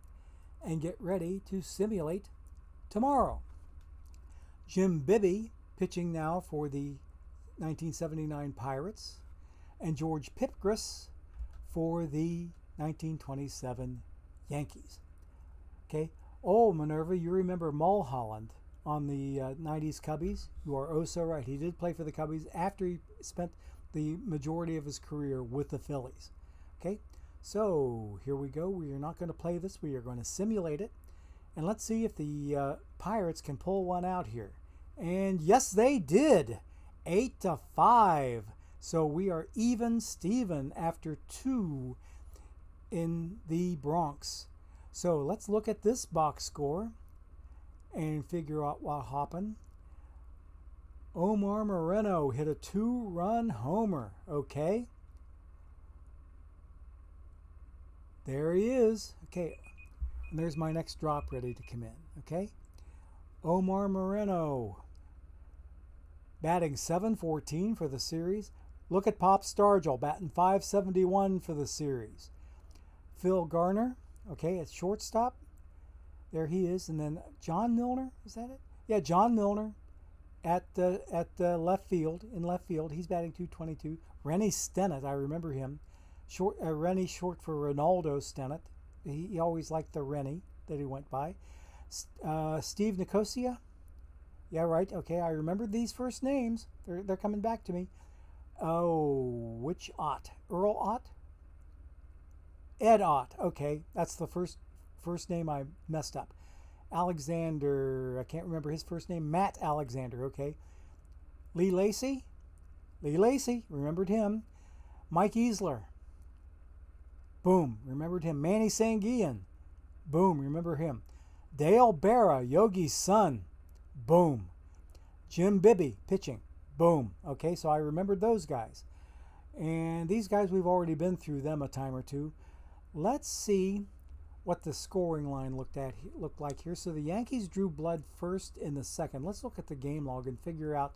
[SPEAKER 1] and get ready to simulate tomorrow. Jim Bibby pitching now for the 1979 Pirates, and George Pipgras for the 1927 Yankees. Okay. Oh, Minerva, you remember Mulholland on the 90s Cubbies? You are oh so right. He did play for the Cubbies after he spent the majority of his career with the Phillies. Okay, so here we go. We are not going to play this. We are going to simulate it. And let's see if the Pirates can pull one out here. And yes, they did. 8-5. So we are even Steven after 2 in the Bronx. So let's look at this box score and figure out what happened. Omar Moreno hit a 2-run homer. Okay. There he is. Okay. And there's my next drop ready to come in. Okay. Omar Moreno batting .714 for the series. Look at Pop Stargell batting .571 for the series. Phil Garner, okay, at shortstop. There he is. And then John Milner, is that it? Yeah, John Milner at left field, in left field. He's batting .222. Rennie Stennett, I remember him. Rennie short for Ronaldo Stennett. He always liked the Rennie that he went by. Steve Nicosia. Yeah, right. Okay, I remember these first names. They're coming back to me. Oh, which Ott? Earl Ott? Ed Ott. Okay, that's the first name I messed up. Alexander, I can't remember his first name. Matt Alexander. Okay. Lee Lacy. Lee Lacy, remembered him. Mike Easler. Boom, remembered him. Manny Sanguian. Boom, remember him. Dale Berra, Yogi's son. Boom. Jim Bibby, pitching. Boom. Okay, so I remembered those guys. And these guys, we've already been through them a time or two. Let's see what the scoring line looked like here. So the Yankees drew blood first in the second. Let's look at the game log and figure out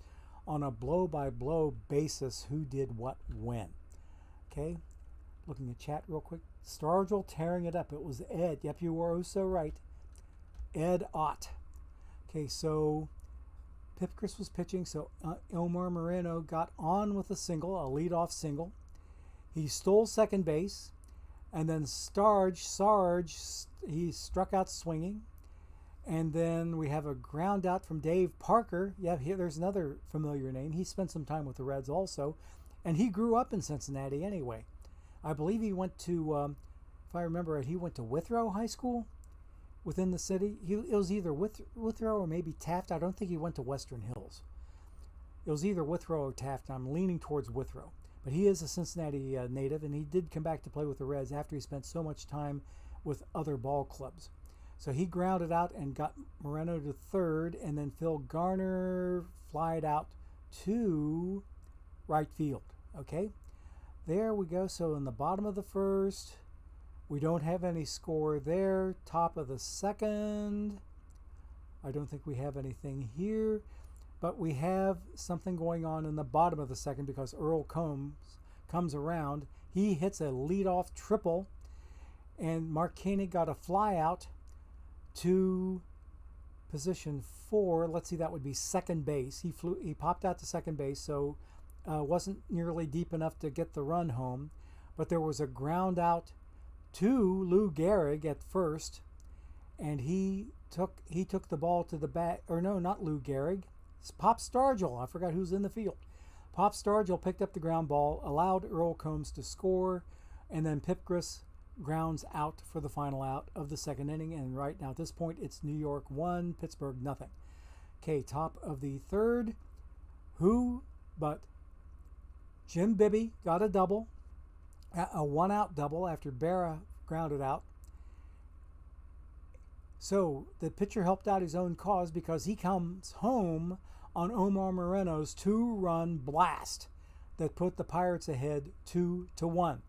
[SPEAKER 1] on a blow-by-blow basis who did what when. Okay, looking at chat real quick. Stargell tearing it up. It was Ed. Yep, you were so right. Ed Ott. Okay, so Pipgriss was pitching, so Omar Moreno got on with a single, a leadoff single. He stole second base, and then Sarge, he struck out swinging. And then we have a ground out from Dave Parker. Yeah, there's another familiar name. He spent some time with the Reds also, and he grew up in Cincinnati anyway. I believe he went to, if I remember right, he went to Withrow High School within the city. It was either Withrow or maybe Taft. I don't think he went to Western Hills. It was either Withrow or Taft. I'm leaning towards Withrow. But he is a Cincinnati native, and he did come back to play with the Reds after he spent so much time with other ball clubs. So he grounded out and got Moreno to third, and then Phil Garner flied out to right field. Okay, there we go. So in the bottom of the first, we don't have any score there. Top of the second, I don't think we have anything here, but we have something going on in the bottom of the second because Earl comes around. He hits a leadoff triple, and Mark Koenig got a fly out to position 4. Let's see, that would be second base. He popped out to second base, so wasn't nearly deep enough to get the run home. But there was a ground out to Lou Gehrig at first, and he took the ball to the bat. Or no, not Lou Gehrig. It's Pop Stargell. I forgot who's in the field. Pop Stargell picked up the ground ball, allowed Earl Combs to score, and then Pipgriss grounds out for the final out of the second inning. And right now at this point, it's New York 1, Pittsburgh nothing. Okay, top of the third. Who but Jim Bibby got a double, a one-out double after Berra grounded out. So the pitcher helped out his own cause because he comes home on Omar Moreno's 2-run blast that put the Pirates ahead 2-1.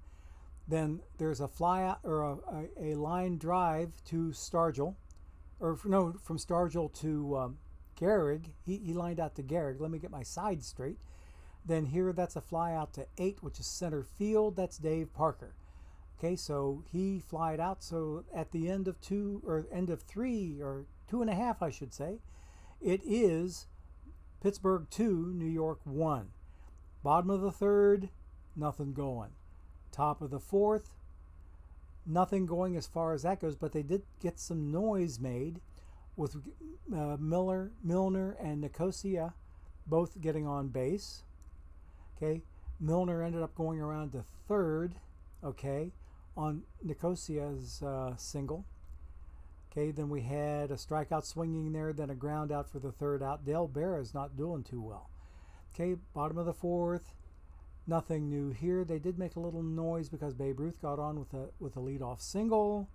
[SPEAKER 1] Then there's a fly out or a line drive to Stargell, or no, from Stargell to Gehrig. He lined out to Gehrig. Let me get my side straight. Then here, that's a fly out to 8, which is center field. That's Dave Parker. Okay, so he flied out. So at the end of 2, or end of 3, or 2.5, I should say, it is Pittsburgh 2, New York 1. Bottom of the third, nothing going. Top of the fourth, nothing going as far as that goes, but they did get some noise made with Milner and Nicosia both getting on base. Okay, Milner ended up going around to third, okay, on Nicosia's single. Okay, then we had a strikeout swinging there, then a ground out for the third out. Dale Berra is not doing too well. Okay, bottom of the fourth, nothing new here. They did make a little noise because Babe Ruth got on with a leadoff single,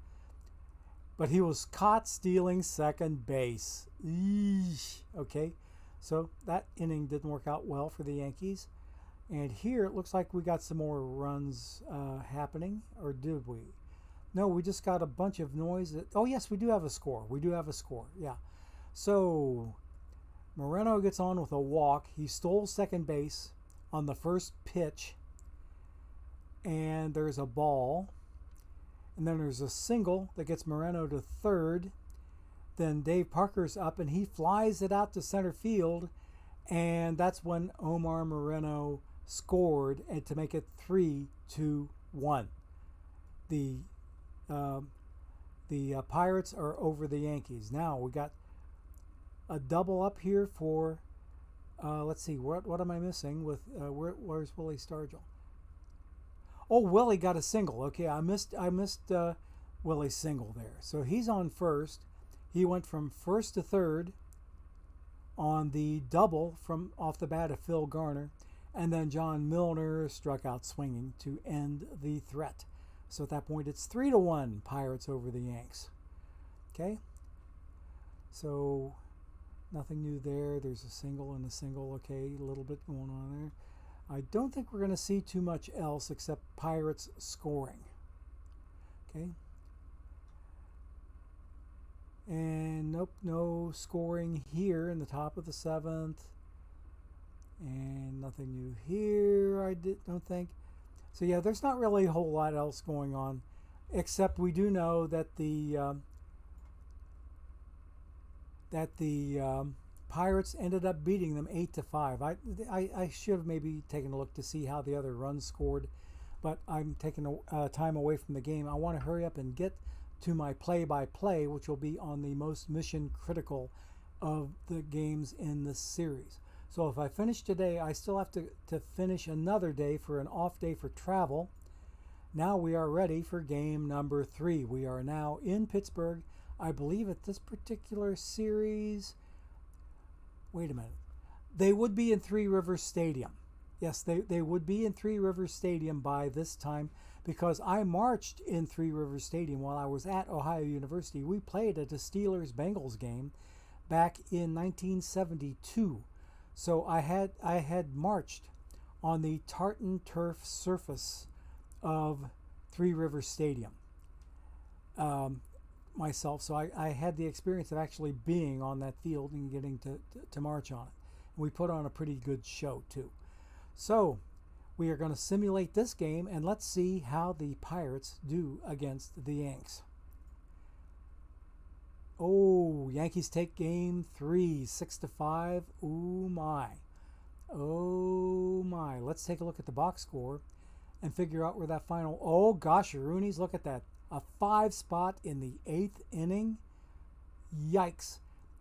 [SPEAKER 1] but he was caught stealing second base. Eesh. Okay, so that inning didn't work out well for the Yankees. And here it looks like we got some more runs happening, or did we? No, we just got a bunch of noise. Oh yes, we do have a score. We do have a score. Yeah. So Moreno gets on with a walk. He stole second base on the first pitch, and there's a ball, and then there's a single that gets Moreno to third. Then Dave Parker's up, and he flies it out to center field, and that's when Omar Moreno scored, and to make it 3-1. The Pirates are over the Yankees. Now we got a double up here for. Let's see, what am I missing with where's Willie Stargell? Oh, Willie got a single. Okay, I missed Willie's single there. So he's on first. He went from first to third on the double from off the bat of Phil Garner, and then John Milner struck out swinging to end the threat. So at that point, it's 3-1 Pirates over the Yanks. Okay, so nothing new there. There's a single and a single. Okay, a little bit going on there. I don't think we're going to see too much else except Pirates scoring. Okay. And nope, no scoring here in the top of the seventh. And nothing new here, don't think. So yeah, there's not really a whole lot else going on, except we do know that the Pirates ended up beating them 8-5. I should have maybe taken a look to see how the other runs scored, but I'm taking time away from the game. I want to hurry up and get to my play-by-play, which will be on the most mission critical of the games in this series. So if I finish today, I still have to finish another day for an off day for travel. Now we are ready for game number 3. We are now in Pittsburgh. I believe at this particular series, wait a minute, they would be in Three Rivers Stadium. Yes, they would be in Three Rivers Stadium by this time, because I marched in Three Rivers Stadium while I was at Ohio University. We played at a Steelers-Bengals game back in 1972. So I had marched on the tartan turf surface of Three Rivers Stadium myself. So I had the experience of actually being on that field and getting to march on it. We put on a pretty good show too. So we are going to simulate this game, and let's see how the Pirates do against the Yanks. Oh, Yankees take game 3, 6-5. Oh my. Oh my. Let's take a look at the box score and figure out where that final... Oh gosh, Rooney's, look at that. A 5 spot in the 8th inning. Yikes.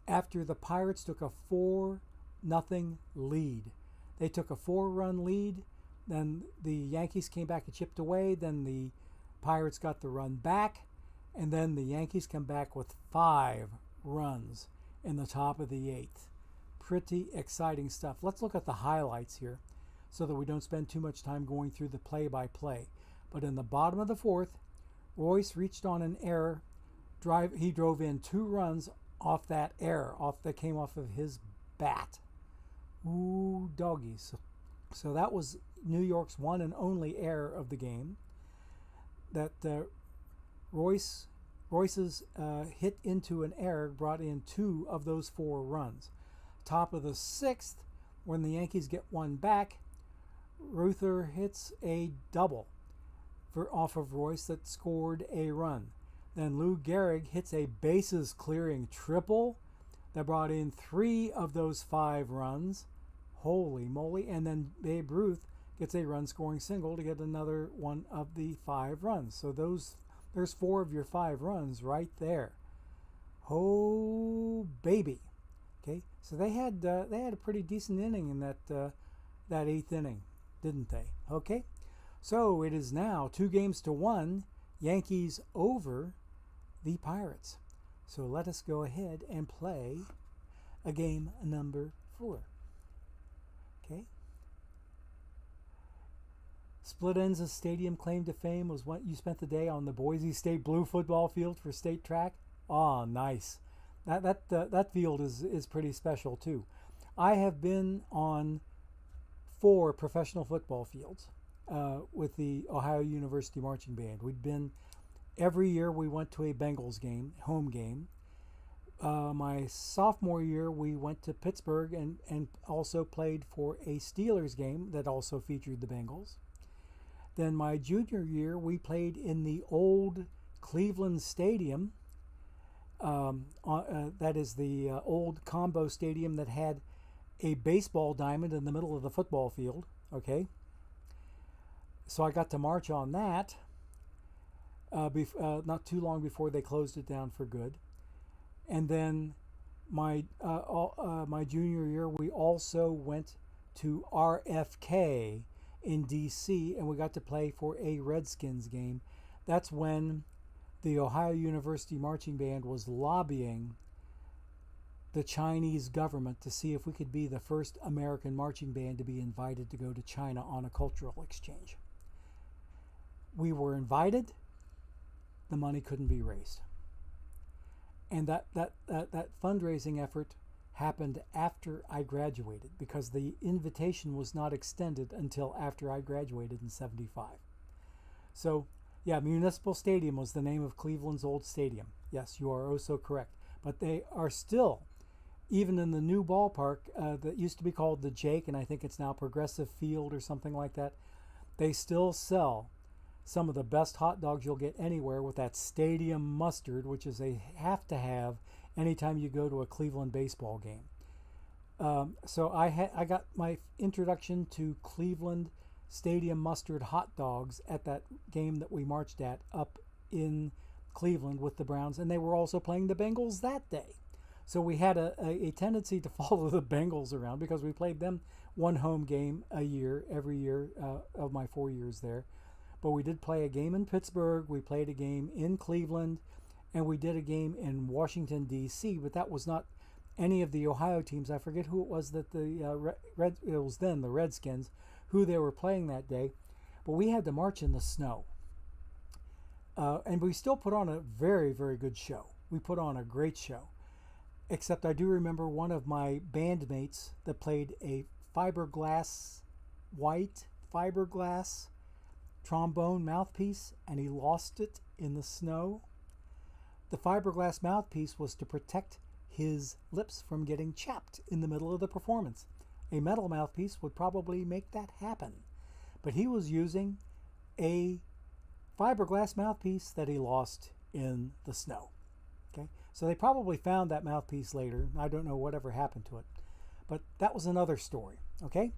[SPEAKER 1] After the Pirates took a 4-0 lead. They took a 4-run lead. Then the Yankees came back and chipped away. Then the Pirates got the run back. And then the Yankees come back with 5 runs in the top of the 8th. Pretty exciting stuff. Let's look at the highlights here so that we don't spend too much time going through the play-by-play. But in the bottom of the 4th, Royce reached on an error. He drove in 2 runs off that error, that came off of his bat. Ooh, doggies. So that was New York's one and only error of the game. That Royce's hit into an error brought in 2 of those 4 runs. Top of the 6th, when the Yankees get one back, Ruther hits a double off of Royce that scored a run. Then Lou Gehrig hits a bases clearing triple that brought in 3 of those 5 runs. Holy moly. And then Babe Ruth gets a run scoring single to get another one of the 5 runs. So there's 4 of your 5 runs right there. Oh baby. Okay, so they had a pretty decent inning in that 8th inning, didn't they? Okay, so it is now 2-1, Yankees over the Pirates. So let us go ahead and play a game number 4. Okay. Split Ends Stadium claim to fame was what you spent the day on the Boise State Blue football field for state track. Oh, nice. That field is pretty special too. I have been on 4 professional football fields with the Ohio University Marching Band. Every year we went to a Bengals game, home game. My sophomore year we went to Pittsburgh and also played for a Steelers game that also featured the Bengals. Then my junior year we played in the old Cleveland Stadium. That is the old combo stadium that had a baseball diamond in the middle of the football field. Okay, so I got to march on that not too long before they closed it down for good. And then my junior year we also went to RFK in D.C., and we got to play for a Redskins game. That's when the Ohio University Marching Band was lobbying the Chinese government to see if we could be the first American marching band to be invited to go to China on a cultural exchange. We were invited. The money couldn't be raised. And that fundraising effort happened after I graduated, because the invitation was not extended until after I graduated in 75. So, yeah, Municipal Stadium was the name of Cleveland's old stadium. Yes, you are oh so correct. But they are still, even in the new ballpark that used to be called the Jake, and I think it's now Progressive Field or something like that, they still sell some of the best hot dogs you'll get anywhere with that stadium mustard, which is a have to have anytime you go to a Cleveland baseball game. So I got my introduction to Cleveland stadium mustard hot dogs at that game that we marched at up in Cleveland with the Browns, and they were also playing the Bengals that day. So we had a tendency to follow the Bengals around because we played them one home game a year, every year of my 4 years there. But we did play a game in Pittsburgh, we played a game in Cleveland, and we did a game in Washington, D.C., but that was not any of the Ohio teams. I forget who it was that it was then the Redskins, who they were playing that day. But we had to march in the snow. And we still put on a very, very good show. We put on a great show. Except I do remember one of my bandmates that played a white fiberglass trombone mouthpiece, and he lost it in the snow. The fiberglass mouthpiece was to protect his lips from getting chapped in the middle of the performance. A metal mouthpiece would probably make that happen. But he was using a fiberglass mouthpiece that he lost in the snow. Okay, so they probably found that mouthpiece later. I don't know whatever happened to it. But that was another story. Okay,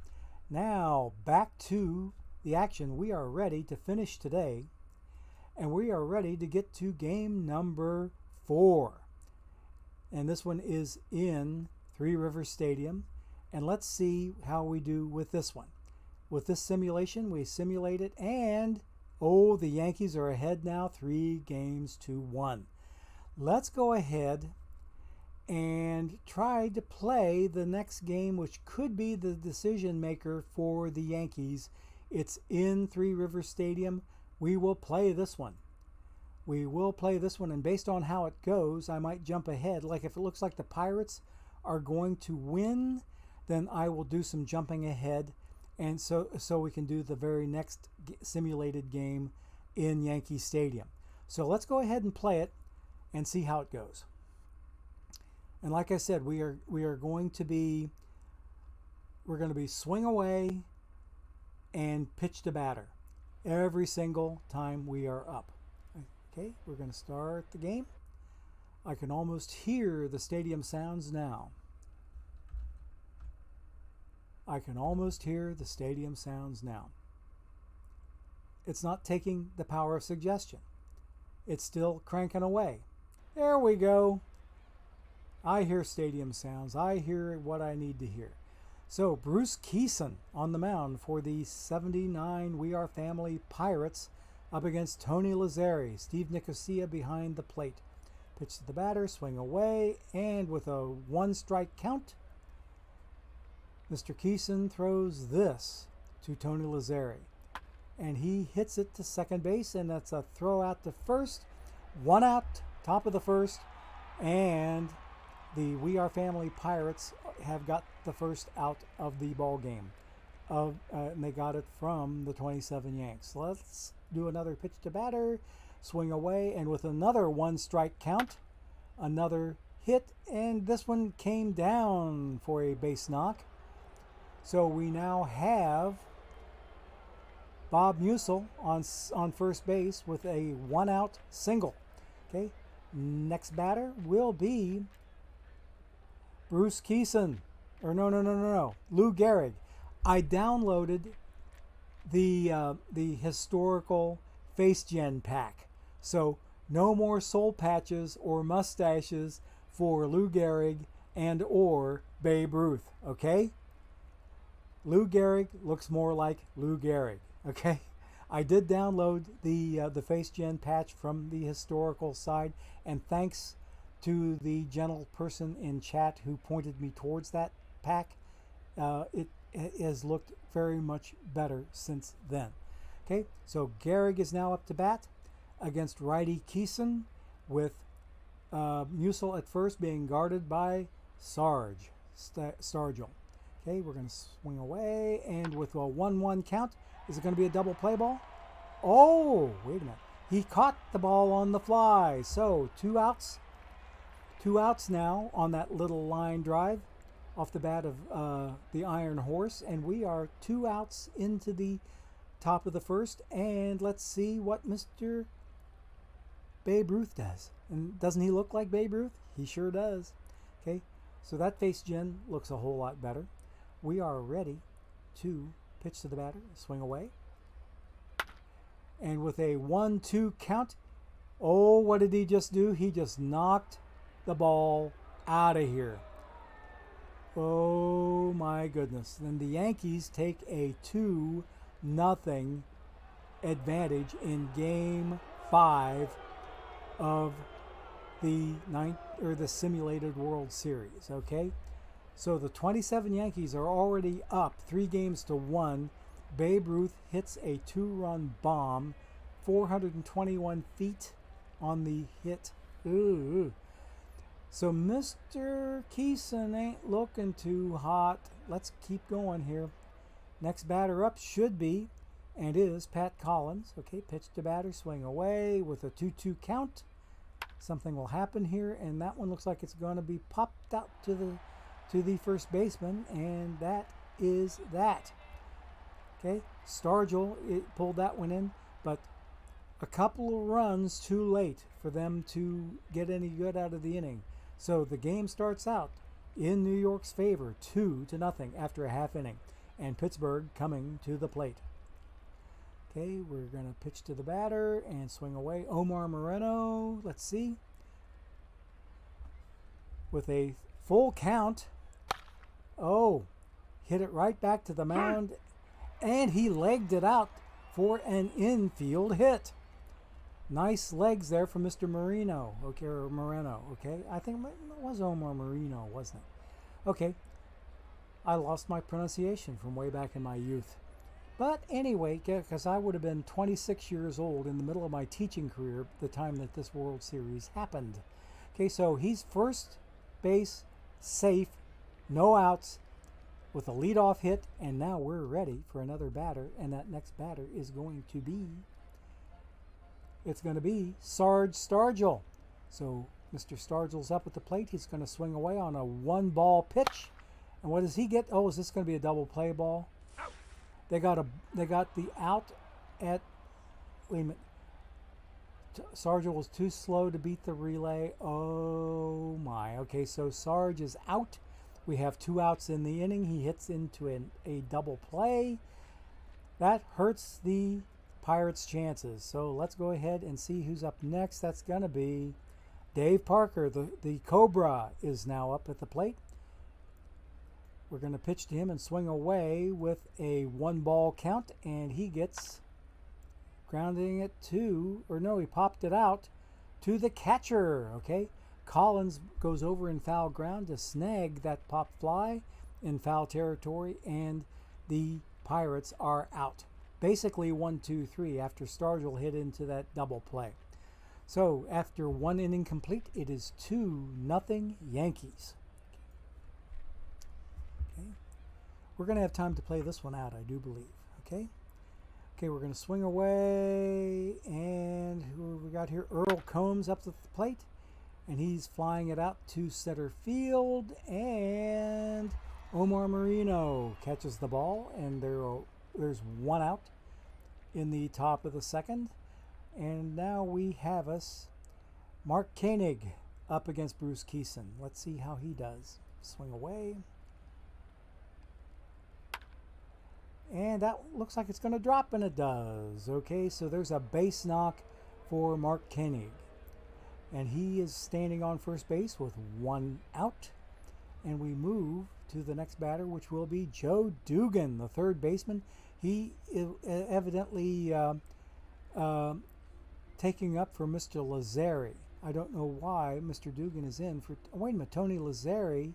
[SPEAKER 1] now back to the action. We are ready to finish today, and we are ready to get to game number 4. And this one is in Three Rivers Stadium. And let's see how we do with this one. With this simulation, we simulate it, and oh, the Yankees are ahead now 3-1. Let's go ahead and try to play the next game, which could be the decision maker for the Yankees. It's in Three Rivers Stadium. We will play this one. And based on how it goes, I might jump ahead. Like if it looks like the Pirates are going to win, then I will do some jumping ahead, and so we can do the very next simulated game in Yankee Stadium. So let's go ahead and play it and see how it goes. And like I said, we're going to be swing away and pitch to batter every single time we are up. Okay, we're going to start the game. I can almost hear the stadium sounds now. It's not taking the power of suggestion. It's still cranking away. There we go. I hear stadium sounds. I hear what I need to hear. So Bruce Keeson on the mound for the 79 We Are Family Pirates up against Tony Lazzeri. Steve Nicosia behind the plate. Pitch to the batter, swing away, and with a 1-strike count, Mr. Keeson throws this to Tony Lazzeri. And he hits it to second base, and that's a throw out to first. 1 out, top of the first, and the We Are Family Pirates have got the first out of the ball game. And they got it from the 27 Yanks. Let's do another pitch to batter, swing away, and with another 1-strike count, another hit, and this one came down for a base knock. So we now have Bob Musil on first base with a 1-out single. Okay, next batter will be Bruce Keeson. Or no. Lou Gehrig. I downloaded the historical Face Gen pack. So no more soul patches or mustaches for Lou Gehrig and or Babe Ruth. Okay? Lou Gehrig looks more like Lou Gehrig. Okay, I did download the Face Gen patch from the historical side, and thanks to the gentle person in chat who pointed me towards that pack, it has looked very much better since then. Okay, so Gehrig is now up to bat against righty Keeson, with Musil at first being guarded by Stargell. Okay, we're going to swing away, and with a 1-1 count, is it going to be a double play ball? Oh, wait a minute. He caught the ball on the fly. So 2 outs. 2 outs now on that little line drive off the bat of the Iron Horse, and we are 2 outs into the top of the first, and let's see what Mr. Babe Ruth does. And doesn't he look like Babe Ruth? He sure does. Okay, so that Face Gen looks a whole lot better. We are ready to pitch to the batter, swing away. And with a 1-2 count, oh, what did he just do? He just knocked the ball out of here. Oh my goodness. Then the Yankees take a 2-0 advantage in Game 5 of the simulated World Series. Okay, so the 27 Yankees are already up 3-1. Babe Ruth hits a 2-run bomb, 421 feet on the hit. Ooh. So Mr. Keeson ain't looking too hot. Let's keep going here. Next batter up should be, and is, Pat Collins. Okay, pitch to batter, swing away with a 2-2 count. Something will happen here, and that one looks like it's going to be popped out to the first baseman, and that is that. Okay, Stargell pulled that one in, but a couple of runs too late for them to get any good out of the inning. So the game starts out in New York's favor, 2-0 after a half inning, and Pittsburgh coming to the plate. Okay, we're going to pitch to the batter and swing away. Omar Moreno, let's see. With a full count. Oh, hit it right back to the mound, and he legged it out for an infield hit. Nice legs there from Mr. Moreno. Okay, or Moreno. Okay, I think it was Omar Moreno, wasn't it? Okay, I lost my pronunciation from way back in my youth. But anyway, because I would have been 26 years old in the middle of my teaching career at the time that this World Series happened. Okay, so he's first base, safe, no outs, with a leadoff hit, and now we're ready for another batter, and that next batter is going to be, it's going to be Sarge Stargell. So Mr. Stargell's up at the plate. He's going to swing away on a 1-ball pitch. And what does he get? Oh, is this going to be a double play ball? They got the out at, wait a minute. Stargell was too slow to beat the relay. Oh my. Okay, so Sarge is out. We have 2 outs in the inning. He hits into a double play. That hurts the Pirates' chances. So let's go ahead and see who's up next. That's going to be Dave Parker. The Cobra is now up at the plate. We're going to pitch to him and swing away with a 1-ball count, and he gets grounding it to, or no, he popped it out to the catcher. Okay, Collins goes over in foul ground to snag that pop fly in foul territory, and the Pirates are out. Basically 1-2-3 after Stargell hit into that double play. So after 1 inning complete, it is 2-0 Yankees. Okay, we're going to have time to play this one out, I do believe. Okay. Okay, we're going to swing away, and who we got here? Earl Combs up at the plate, and he's flying it out to center field, and Omar Moreno catches the ball, and there's 1 out in the top of the second, and now we have us Mark Koenig up against Bruce Keeson. Let's see how he does. Swing away. And that looks like it's going to drop, and it does. Okay, so there's a base knock for Mark Koenig. And he is standing on first base with 1 out. And we move to the next batter, which will be Joe Dugan, the third baseman. He is evidently taking up for Mr. Lazzari. I don't know why Mr. Dugan is in for. Oh, wait a minute, Tony Lazzari.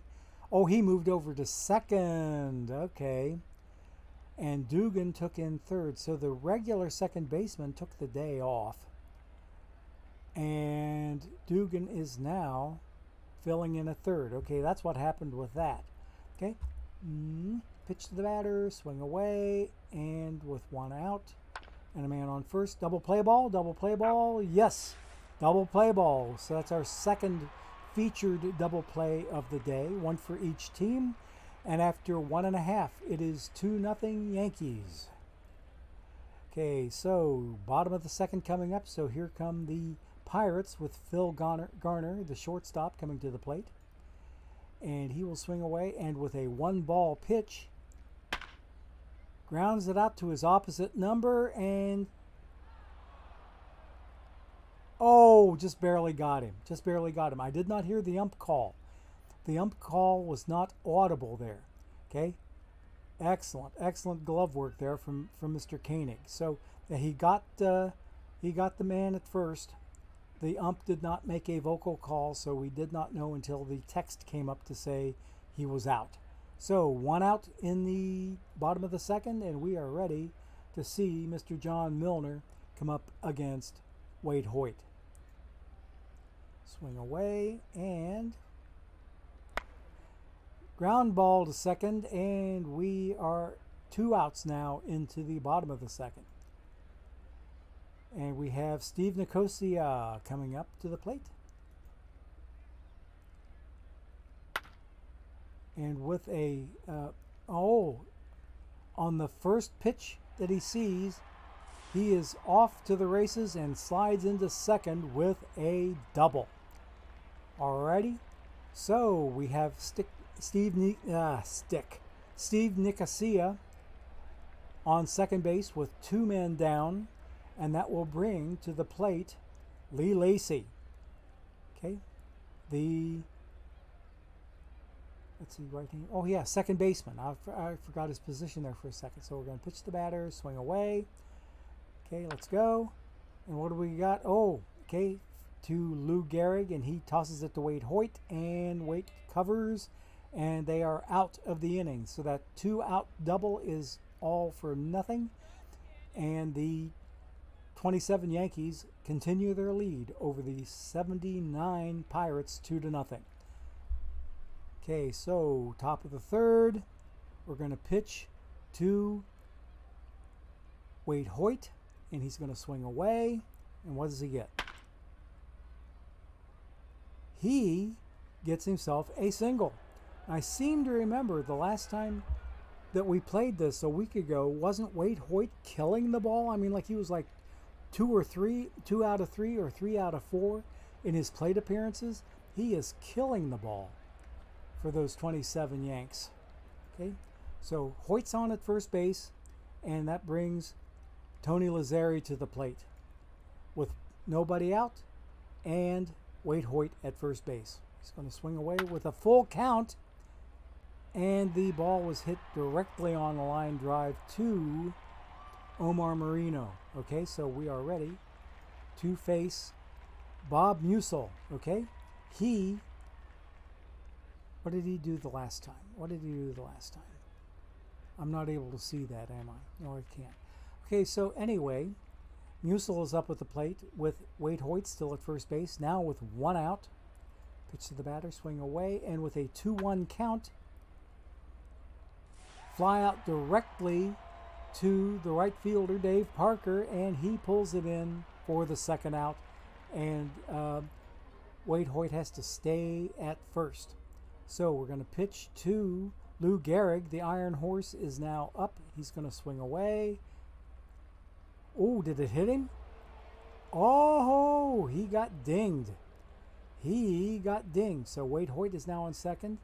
[SPEAKER 1] Oh, he moved over to second. Okay. And Dugan took in third. So the regular second baseman took the day off. And Dugan is now filling in a third. Okay, that's what happened with that. Okay. Pitch to the batter, swing away, and with one out. And a man on first. Double play ball. Yes, double play ball. So that's our second featured double play of the day, one for each team. And after 1.5, it is 2-0 Yankees. Okay, so bottom of the second coming up. So here come the Pirates with Phil Garner, the shortstop, coming to the plate. And he will swing away, and with a 1-ball pitch, grounds it out to his opposite number, and oh, just barely got him. I did not hear the ump call. The ump call was not audible there. Okay, excellent glove work there from Mr. Koenig. So he got the man at first. The ump did not make a vocal call, so we did not know until the text came up to say he was out. So 1 out in the bottom of the second, and we are ready to see Mr. John Milner come up against Wade Hoyt. Swing away, and ground ball to second, and we are 2 outs now into the bottom of the second. And we have Steve Nicosia coming up to the plate. And with a, on the first pitch that he sees, he is off to the races and slides into second with a double. Alrighty, so we have Steve Nicosia on second base with 2 men down, and that will bring to the plate Lee Lacy. Okay, let's see, right hand. Oh yeah, second baseman. I forgot his position there for a second. So we're going to pitch the batter, swing away. Okay, let's go. And what do we got? Oh, okay, to Lou Gehrig, and he tosses it to Wade Hoyt, and Wade covers, and they are out of the inning. So that 2-out double is all for nothing, and the 27 Yankees continue their lead over the 79 Pirates 2-0. Okay, so top of the third, we're going to pitch to Wade Hoyt, and he's going to swing away. And what does he get? He gets himself a single. I seem to remember the last time that we played this a week ago, wasn't Wade Hoyt killing the ball? I mean, like he was like 2 out of 3 or 3 out of 4 in his plate appearances. He is killing the ball for those 27 Yanks. Okay, so Hoyt's on at first base, and that brings Tony Lazzari to the plate with nobody out and Wade Hoyt at first base. He's going to swing away with a full count, and the ball was hit directly on the line drive to Omar Marino. Okay, so we are ready to face Bob Musil. Okay, what did he do the last time? I'm not able to see that, am I? No, I can't. Okay, so anyway, Musil is up at the plate with Wade Hoyt still at first base, now with 1 out. Pitch to the batter, swing away, and with a 2-1 count, fly out directly to the right fielder, Dave Parker, and he pulls it in for the 2nd out, and Wade Hoyt has to stay at first. So we're going to pitch to Lou Gehrig. The Iron Horse is now up. He's going to swing away. Oh, did it hit him? Oh, he got dinged. So Wade Hoyt is now on second,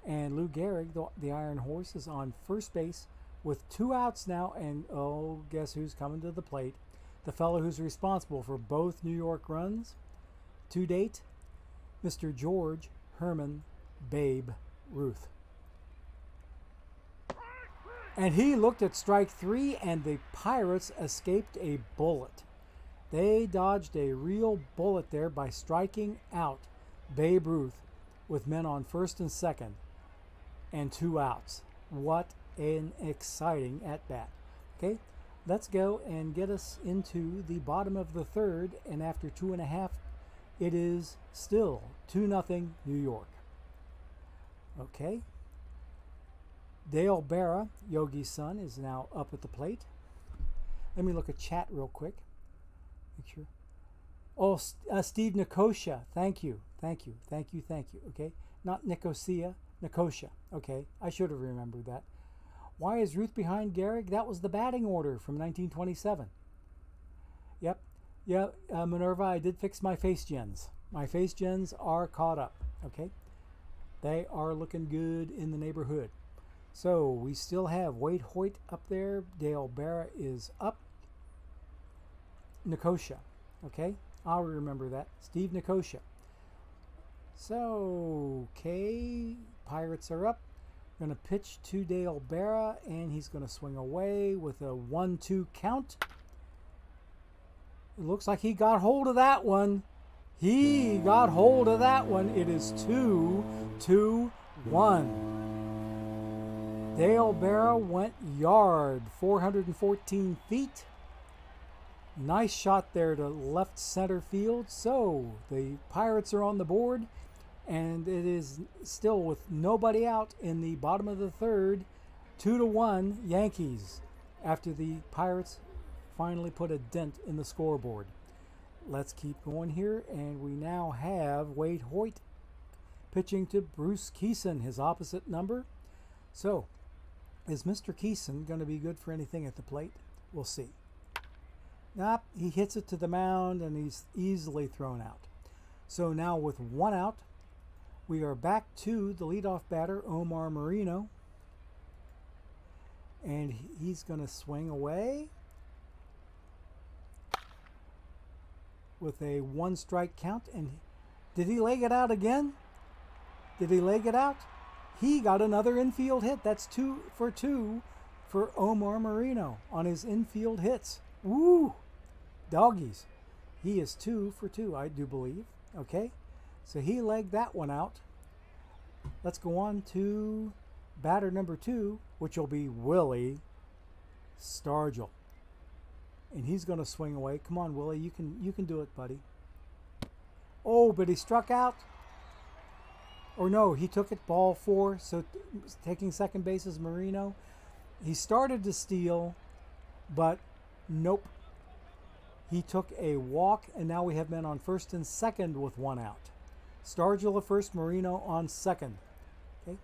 [SPEAKER 1] and Lou Gehrig, the Iron Horse, is on first base with 2 outs now. And oh, guess who's coming to the plate? The fellow who's responsible for both New York runs to date, Mr. George Herman Babe Ruth. And he looked at strike 3, and the Pirates escaped a bullet. They dodged a real bullet there by striking out Babe Ruth with men on first and second and 2 outs. What an exciting at-bat. Okay, let's go and get us into the bottom of the third, and after 2.5, it is still 2-0 New York. Okay. Dale Berra, Yogi's son, is now up at the plate. Let me look at chat real quick. Make sure. Oh, Steve Nicosia. Thank you. Okay. Not Nicosia, Nicosia. Okay. I should have remembered that. Why is Ruth behind Gehrig? That was the batting order from 1927. Yep. Yeah, Minerva, I did fix my face gens. My face gens are caught up. Okay. They are looking good in the neighborhood. So we still have Wade Hoyt up there. Dale Berra is up. Nicosia. Okay, I'll remember that. Steve Nicosia. So, okay, Pirates are up. Going to pitch to Dale Berra, and he's going to swing away with a 1-2 count. It looks like he got hold of that one. He got hold of that one. It is 2-1. Dale Berra went yard, 414 feet. Nice shot there to left center field. So the Pirates are on the board, and it is still with nobody out in the bottom of the third, 2-1 Yankees, after the Pirates finally put a dent in the scoreboard. Let's keep going here, and we now have Wade Hoyt pitching to Bruce Keeson, his opposite number. So, is Mr. Keeson going to be good for anything at the plate? We'll see. Nope, he hits it to the mound, and he's easily thrown out. So now with 1 out, we are back to the leadoff batter, Omar Marino. And he's going to swing away with a 1-strike count. And did he leg it out again? Did he leg it out? He got another infield hit. That's 2 for 2 for Omar Marino on his infield hits. Woo! Doggies. He is 2 for 2, I do believe. Okay, so he legged that one out. Let's go on to batter number 2, which will be Willie Stargell. And he's going to swing away. Come on, Willie, you can do it, buddy. Oh, but he struck out. Or no, he took it, ball 4. So taking second base is Marino. He started to steal, but nope. He took a walk, and now we have men on first and second with 1 out. Stargell at first, Marino on second. Okay,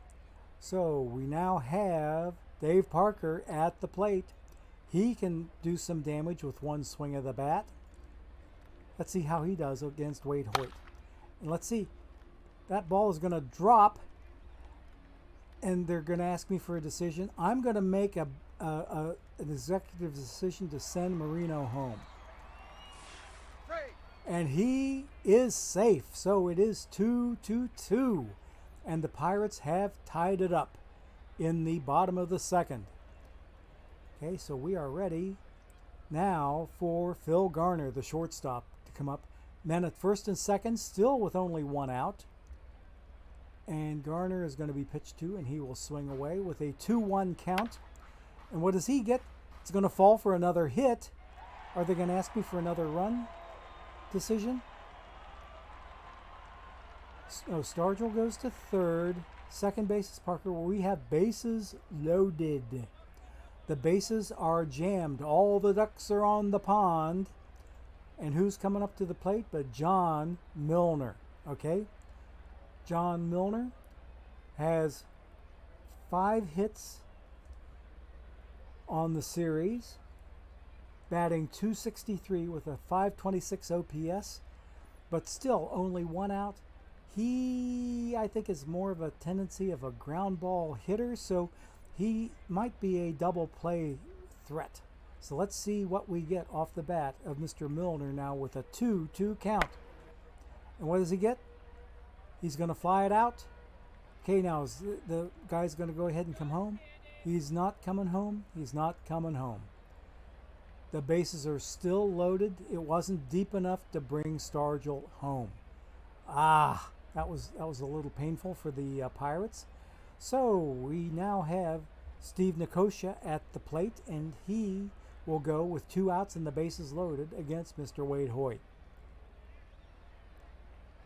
[SPEAKER 1] so we now have Dave Parker at the plate. He can do some damage with 1 swing of the bat. Let's see how he does against Wade Hoyt. And let's see. That ball is going to drop, and they're going to ask me for a decision. I'm going to make an executive decision to send Marino home. And he is safe. So it is 2-2. And the Pirates have tied it up in the bottom of the second. Okay, so we are ready now for Phil Garner, the shortstop, to come up. Men at first and second, still with only 1 out. And Garner is going to be pitched to, and he will swing away with a 2-1 count. And what does he get? It's going to fall for another hit. Are they going to ask me for another run decision? Oh, Stargell goes to third. Second base is Parker. We have bases loaded. The bases are jammed. All the ducks are on the pond. And who's coming up to the plate but John Milner? Okay? John Milner has 5 hits on the series, batting .263 with a .526 OPS, but still only 1 out. He, I think, is more of a tendency of a ground ball hitter, so he might be a double play threat. So let's see what we get off the bat of Mr. Milner now with a 2-2 count. And what does he get? He's going to fly it out. Okay, now is the guy's going to go ahead and come home. He's not coming home. He's not coming home. The bases are still loaded. It wasn't deep enough to bring Stargell home. Ah, that was a little painful for the Pirates. So we now have Steve Nicosia at the plate, and he will go with 2 outs and the bases loaded against Mr. Wade Hoyt.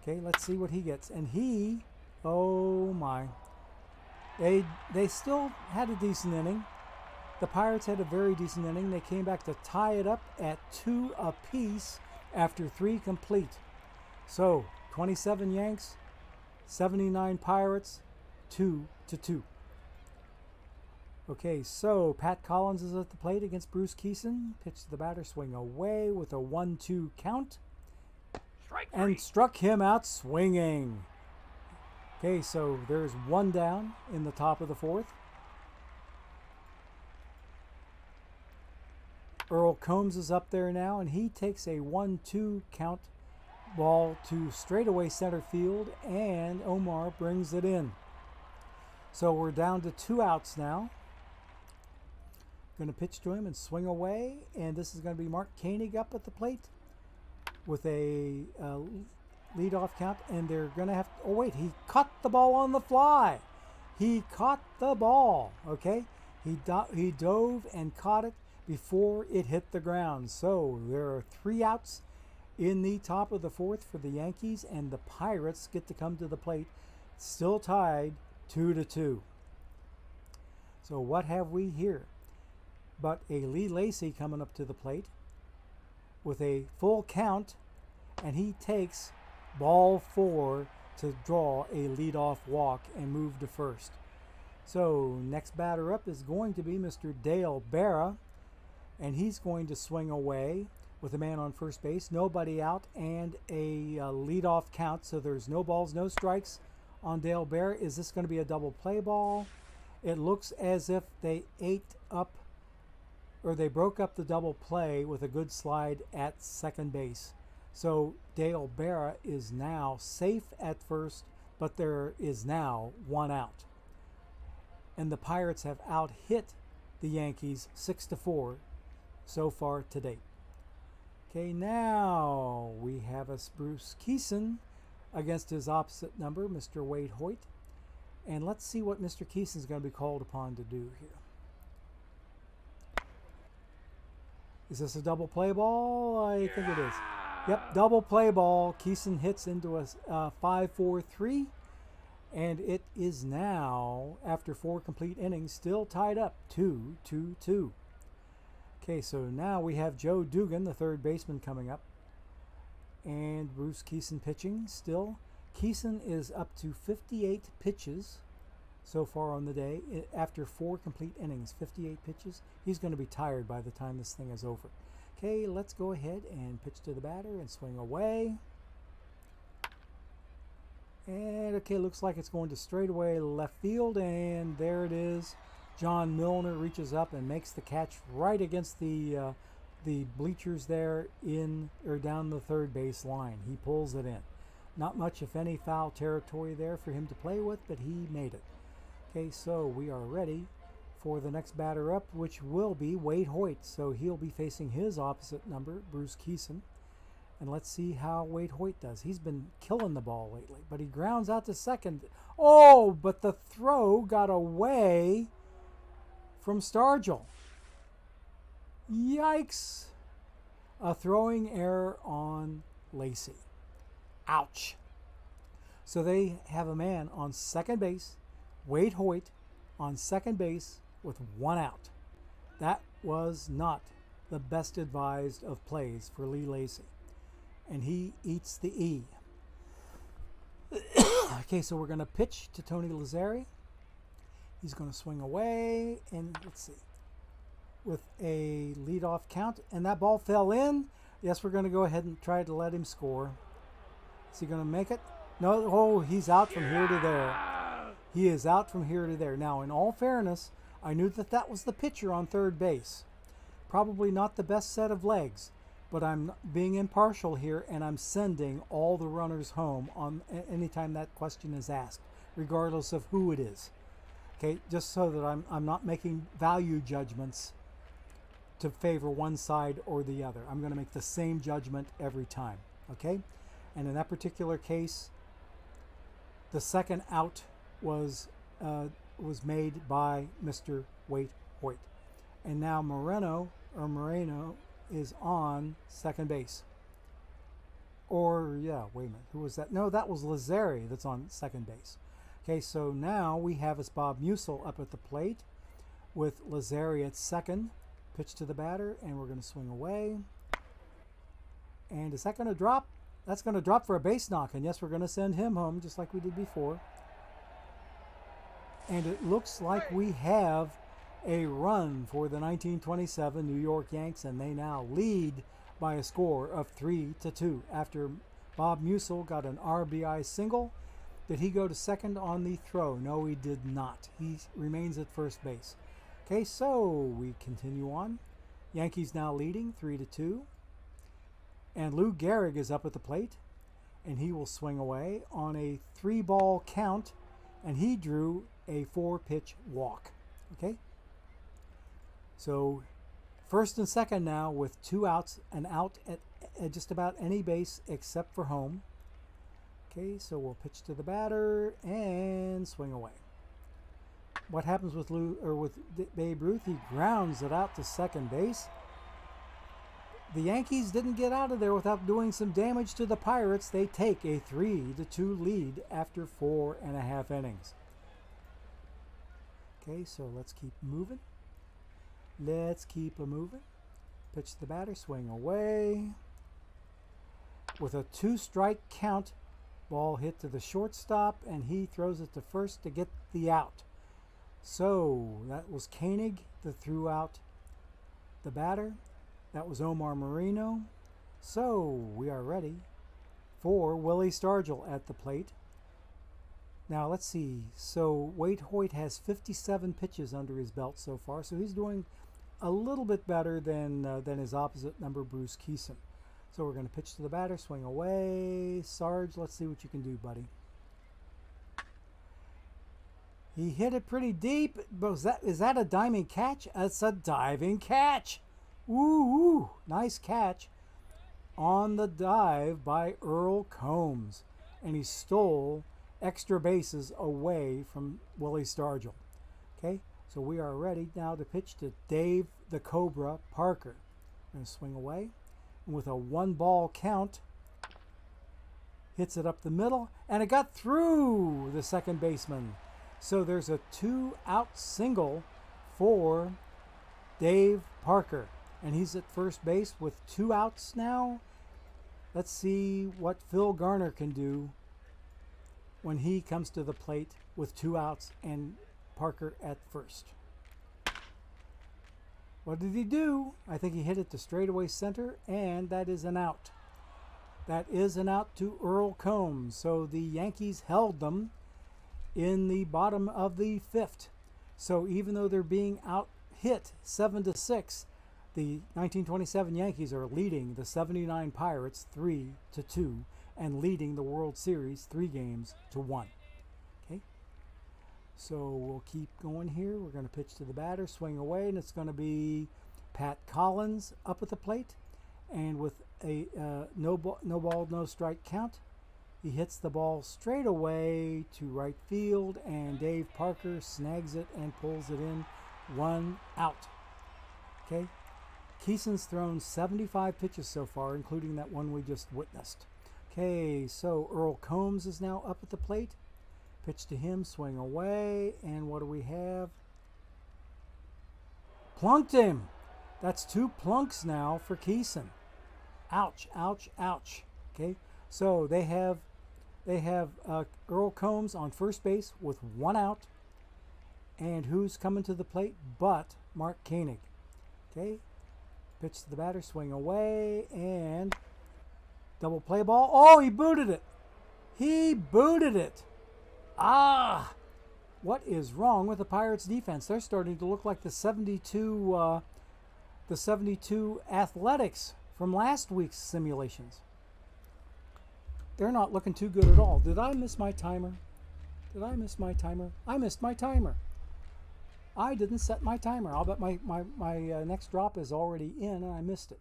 [SPEAKER 1] Okay, let's see what he gets. And he, oh my, they still had a decent inning. The Pirates had a very decent inning. They came back to tie it up at 2 apiece after 3 complete. So 27 Yanks, 79 Pirates, 2-2. Okay, so Pat Collins is at the plate against Bruce Keeson. Pitch to the batter, swing away with a 1-2 count. And struck him out swinging. Okay, so there's 1 down in the top of the 4th. Earl Combs is up there now, and he takes a 1-2 count ball to straightaway center field, and Omar brings it in. So we're down to 2 outs now. Going to pitch to him and swing away, and this is going to be Mark Koenig up at the plate with a leadoff count, and they're going to have to, oh wait, he caught the ball on the fly. He caught the ball, okay? He dove and caught it before it hit the ground. So there are 3 outs in the top of the 4th for the Yankees, and the Pirates get to come to the plate, still tied 2-2. So what have we here but a Lee Lacy coming up to the plate with a full count, and he takes ball 4 to draw a leadoff walk and move to first. So next batter up is going to be Mr. Dale Berra, and he's going to swing away with a man on first base, nobody out, and a leadoff count. So there's no balls, no strikes on Dale Berra. Is this going to be a double play ball? It looks as if they broke up the double play with a good slide at second base. So Dale Berra is now safe at first, but there is now 1 out. And the Pirates have out-hit the Yankees 6-4 so far to date. Okay, now we have a Bruce Keeson against his opposite number, Mr. Wade Hoyt. And let's see what Mr. Keeson is going to be called upon to do here. Is this a double play ball? I think it is. Yep, double play ball. Keeson hits into a 5-4-3. And it is now, after 4 complete innings, still tied up 2-2. Okay, so now we have Joe Dugan, the third baseman, coming up. And Bruce Keeson pitching still. Keeson is up to 58 pitches so far on the day. After 4 complete innings, 58 pitches. He's going to be tired by the time this thing is over. Okay, let's go ahead and pitch to the batter and swing away. And okay, looks like it's going to straightaway left field, and there it is. John Milner reaches up and makes the catch right against the bleachers there down the third base line. He pulls it in. Not much, if any, foul territory there for him to play with, but he made it. Okay, so we are ready for the next batter up, which will be Wade Hoyt. So he'll be facing his opposite number, Bruce Keeson. And let's see how Wade Hoyt does. He's been killing the ball lately, but he grounds out to second. Oh, but the throw got away from Stargell. Yikes. A throwing error on Lacy. Ouch. So they have a man on second base, Wade Hoyt, on second base with 1 out. That was not the best advised of plays for Lee Lacy. And he eats the E. Okay, so we're going to pitch to Tony Lazzari. He's going to swing away, and let's see, with a leadoff count, and that ball fell in. Yes, we're going to go ahead and try to let him score. Is he going to make it? No, oh, he's out from here to there. He is out from here to there. Now, in all fairness, I knew that was the pitcher on third base. Probably not the best set of legs, but I'm being impartial here, and I'm sending all the runners home on anytime that question is asked, regardless of who it is. Okay, just so that I'm not making value judgments to favor one side or the other. I'm going to make the same judgment every time. Okay, and in that particular case, the second out was made by Mr. Waite Hoyt, and now Moreno is on second base. Or yeah, wait a minute, who was that? No, that was Lazzari that's on second base. Okay, so now we have us Bob Musil up at the plate with Lazzari at second. Pitch to the batter, and we're going to swing away. And is that going to drop? That's going to drop for a base knock, and yes, we're going to send him home just like we did before. And it looks like we have a run for the 1927 New York Yanks, and they now lead by a score of 3-2 after Bob Musil got an RBI single. Did he go to second on the throw? No, he did not. He remains at first base. Okay, so we continue on. Yankees now leading 3-2. And Lou Gehrig is up at the plate, and he will swing away on a 3-ball count, and he drew a 4-pitch walk. Okay? So first and second now with 2 outs, an out at just about any base except for home. Okay, so we'll pitch to the batter and swing away. What happens with Babe Ruth? He grounds it out to second base. The Yankees didn't get out of there without doing some damage to the Pirates. They take a 3-2 lead after 4.5 innings. Okay, so let's keep moving. Let's keep moving. Pitch to the batter, swing away. With a 2-strike count, ball hit to the shortstop, and he throws it to first to get the out. So that was Koenig that threw out the batter. That was Omar Moreno. So we are ready for Willie Stargell at the plate. Now let's see. So Waite Hoyt has 57 pitches under his belt so far. So he's doing a little bit better than his opposite number, Bruce Keeson. So we're going to pitch to the batter, swing away. Sarge, let's see what you can do, buddy. He hit it pretty deep. But is that a diving catch? It's a diving catch. Ooh, nice catch on the dive by Earl Combs. And he stole extra bases away from Willie Stargell. Okay, so we are ready now to pitch to Dave the Cobra Parker. We're going to swing away. And with a 1-ball count, hits it up the middle, and it got through the second baseman. So there's a 2-out single for Dave Parker. And he's at first base with 2 outs now. Let's see what Phil Garner can do when he comes to the plate with 2 outs and Parker at first. What did he do? I think he hit it to straightaway center, and that is an out. That is an out to Earl Combs. So the Yankees held them in the bottom of the 5th. So even though they're being out hit 7-6, the 1927 Yankees are leading the 79 Pirates 3-2 and leading the World Series 3-1. Okay, so we'll keep going here. We're going to pitch to the batter, swing away, and it's going to be Pat Collins up at the plate. And with a no ball, no strike count, he hits the ball straight away to right field, and Dave Parker snags it and pulls it in. 1 out. Okay. Keeson's thrown 75 pitches so far, including that one we just witnessed. Okay, so Earl Combs is now up at the plate. Pitch to him, swing away, and what do we have? Plunked him. That's 2 plunks now for Keeson. Ouch, ouch, ouch. Okay, so they have Earl Combs on first base with 1 out, and who's coming to the plate but Mark Koenig. Okay. Pitch to the batter, swing away, and double play ball. Oh, he booted it. He booted it. Ah, what is wrong with the Pirates defense? They're starting to look like the 72 Athletics from last week's simulations. They're not looking too good at all. Did I miss my timer? Did I miss my timer? I missed my timer. I didn't set my timer. I'll bet my next drop is already in and I missed it.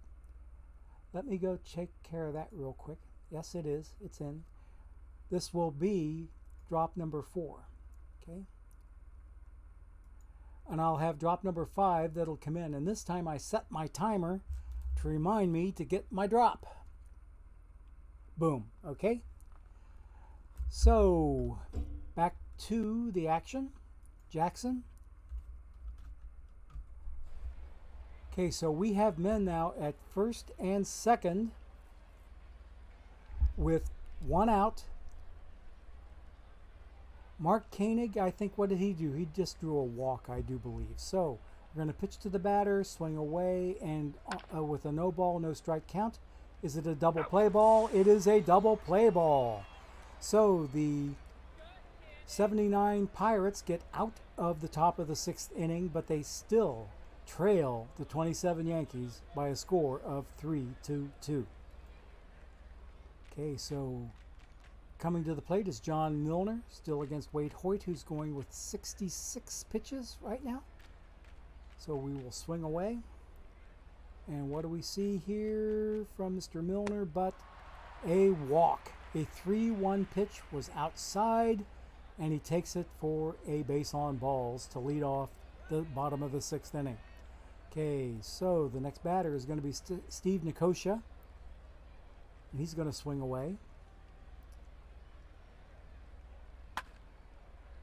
[SPEAKER 1] Let me go take care of that real quick. Yes, it is. It's in. This will be drop number 4. Okay. And I'll have drop number 5 that'll come in. And this time I set my timer to remind me to get my drop. Boom. Okay. So back to the action. Jackson. Okay, so we have men now at first and second with 1 out. Mark Koenig, I think, what did he do? He just drew a walk, I do believe. So we're going to pitch to the batter, swing away, and with a no ball, no strike count. Is it a double play ball? It is a double play ball. So the 79 Pirates get out of the top of the 6th inning, but they still trail the 27 Yankees by a score of 3-2. Okay, so coming to the plate is John Milner, still against Wade Hoyt, who's going with 66 pitches right now. So we will swing away. And what do we see here from Mr. Milner but a walk? A 3-1 pitch was outside, and he takes it for a base on balls to lead off the bottom of the 6th inning. Okay, so the next batter is going to be Steve Nicosia, and he's going to swing away.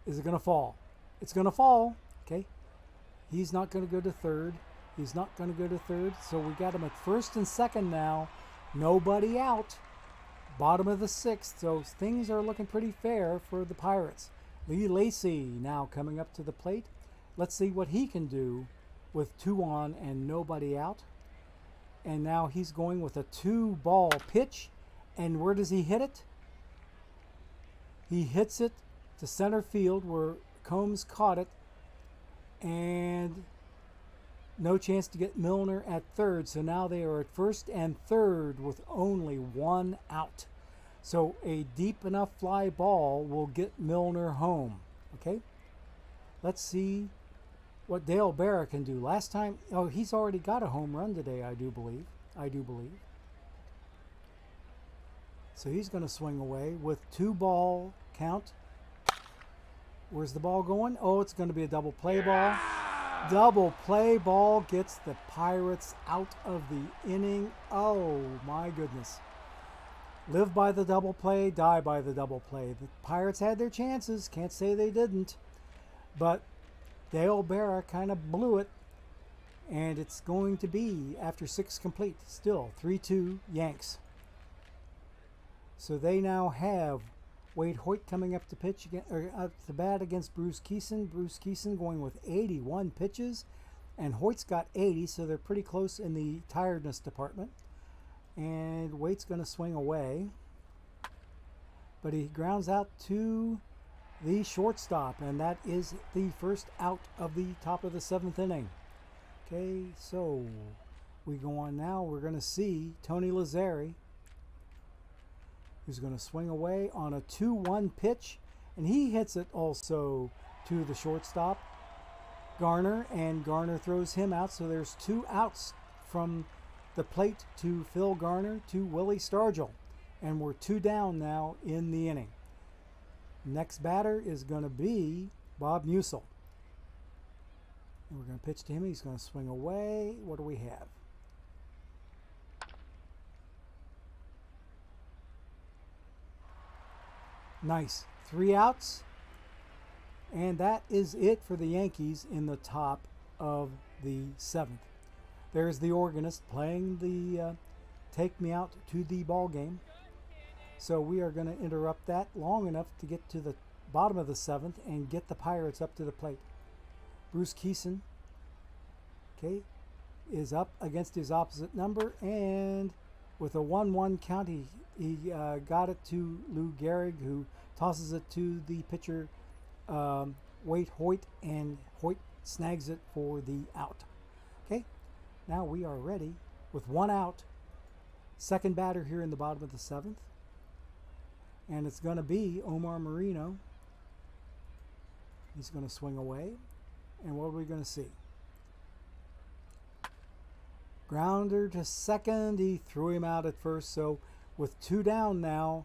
[SPEAKER 1] Is it going to fall? It's going to fall. Okay, he's not going to go to third. He's not going to go to third, so we got him at first and second now. Nobody out. Bottom of the 6th, so things are looking pretty fair for the Pirates. Lee Lacy now coming up to the plate. Let's see what he can do with 2 on and nobody out. And now he's going with a 2-ball pitch. And where does he hit it? He hits it to center field where Combs caught it. And no chance to get Milner at third. So now they are at first and third with only 1 out. So a deep enough fly ball will get Milner home. Okay. Let's see what Dale Berra can do. Last time, oh, he's already got a home run today, I do believe. So he's going to swing away with 2-ball count. Where's the ball going? Oh, it's going to be a double play ball. Double play ball gets the Pirates out of the inning. Oh, my goodness. Live by the double play, die by the double play. The Pirates had their chances. Can't say they didn't. But Dale Berra kind of blew it. And it's going to be, after 6 complete, still 3-2 Yanks. So they now have Wade Hoyt coming up to pitch again, or up to bat against Bruce Keeson. Bruce Keeson going with 81 pitches, and Hoyt's got 80, so they're pretty close in the tiredness department. And Wade's going to swing away, but he grounds out to the shortstop, and that is the first out of the top of the 7th inning. Okay, so we go on now. We're going to see Tony Lazzari, who's going to swing away on a 2-1 pitch, and he hits it also to the shortstop, Garner, and Garner throws him out. So there's 2 outs from the plate to Phil Garner to Willie Stargell, and we're 2 down now in the inning. Next batter is going to be Bob Musil. We're going to pitch to him. He's going to swing away. What do we have? Nice. 3 outs. And that is it for the Yankees in the top of the 7th. There's the organist playing the Take Me Out to the Ball Game. So we are going to interrupt that long enough to get to the bottom of the 7th and get the Pirates up to the plate. Bruce Keeson, okay, is up against his opposite number, and with a 1-1 count, he got it to Lou Gehrig, who tosses it to the pitcher Wade Hoyt, and Hoyt snags it for the out. Okay, now we are ready with 1 out. Second batter here in the bottom of the 7th, and it's going to be Omar Moreno. He's going to swing away. And what are we going to see? Grounder to second. He threw him out at first. So with 2 down now,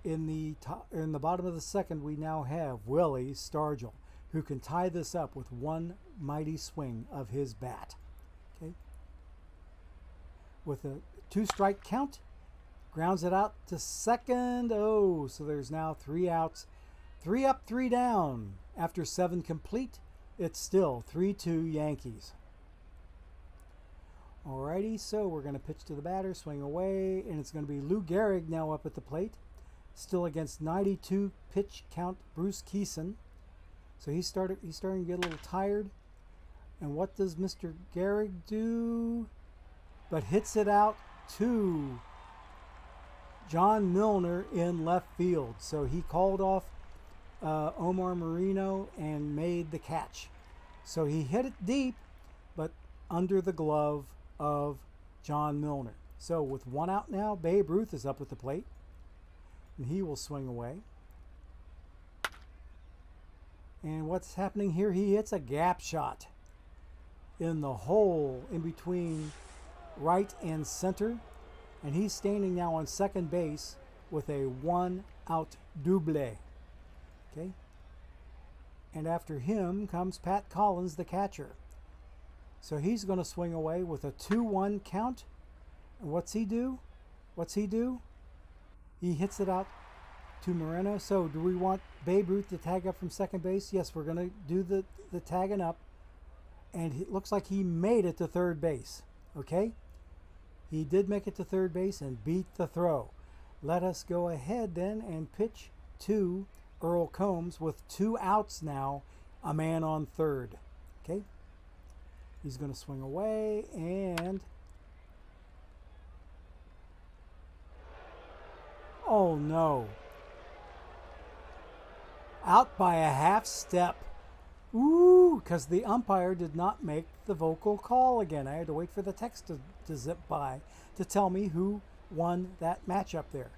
[SPEAKER 1] in the bottom of the second, we now have Willie Stargell, who can tie this up with one mighty swing of his bat. Okay. With a 2-strike count, grounds it out to second. Oh, so there's now 3 outs. 3 up, 3 down. After 7 complete, it's still 3-2 Yankees. Alrighty, so we're going to pitch to the batter, swing away, and it's going to be Lou Gehrig now up at the plate. Still against 92 pitch count Bruce Keeson. So he's starting to get a little tired. And what does Mr. Gehrig do? But hits it out to John Milner in left field. So he called off Omar Marino and made the catch. So he hit it deep, but under the glove of John Milner. So with 1 out now, Babe Ruth is up at the plate. And he will swing away. And what's happening here? He hits a gap shot in the hole in between right and center. And he's standing now on second base with a 1-out double. Okay. And after him comes Pat Collins, the catcher. So he's going to swing away with a 2-1 count. And what's he do? He hits it out to Moreno. So do we want Babe Ruth to tag up from second base? Yes, we're going to do the tagging up. And it looks like he made it to third base. Okay? He did make it to third base and beat the throw. Let us go ahead then and pitch to Earl Combs with 2 outs now, a man on third. Okay? He's going to swing away and... oh no. Out by a half step. Ooh, because the umpire did not make the vocal call again. I had to wait for the text to zip by to tell me who won that matchup there.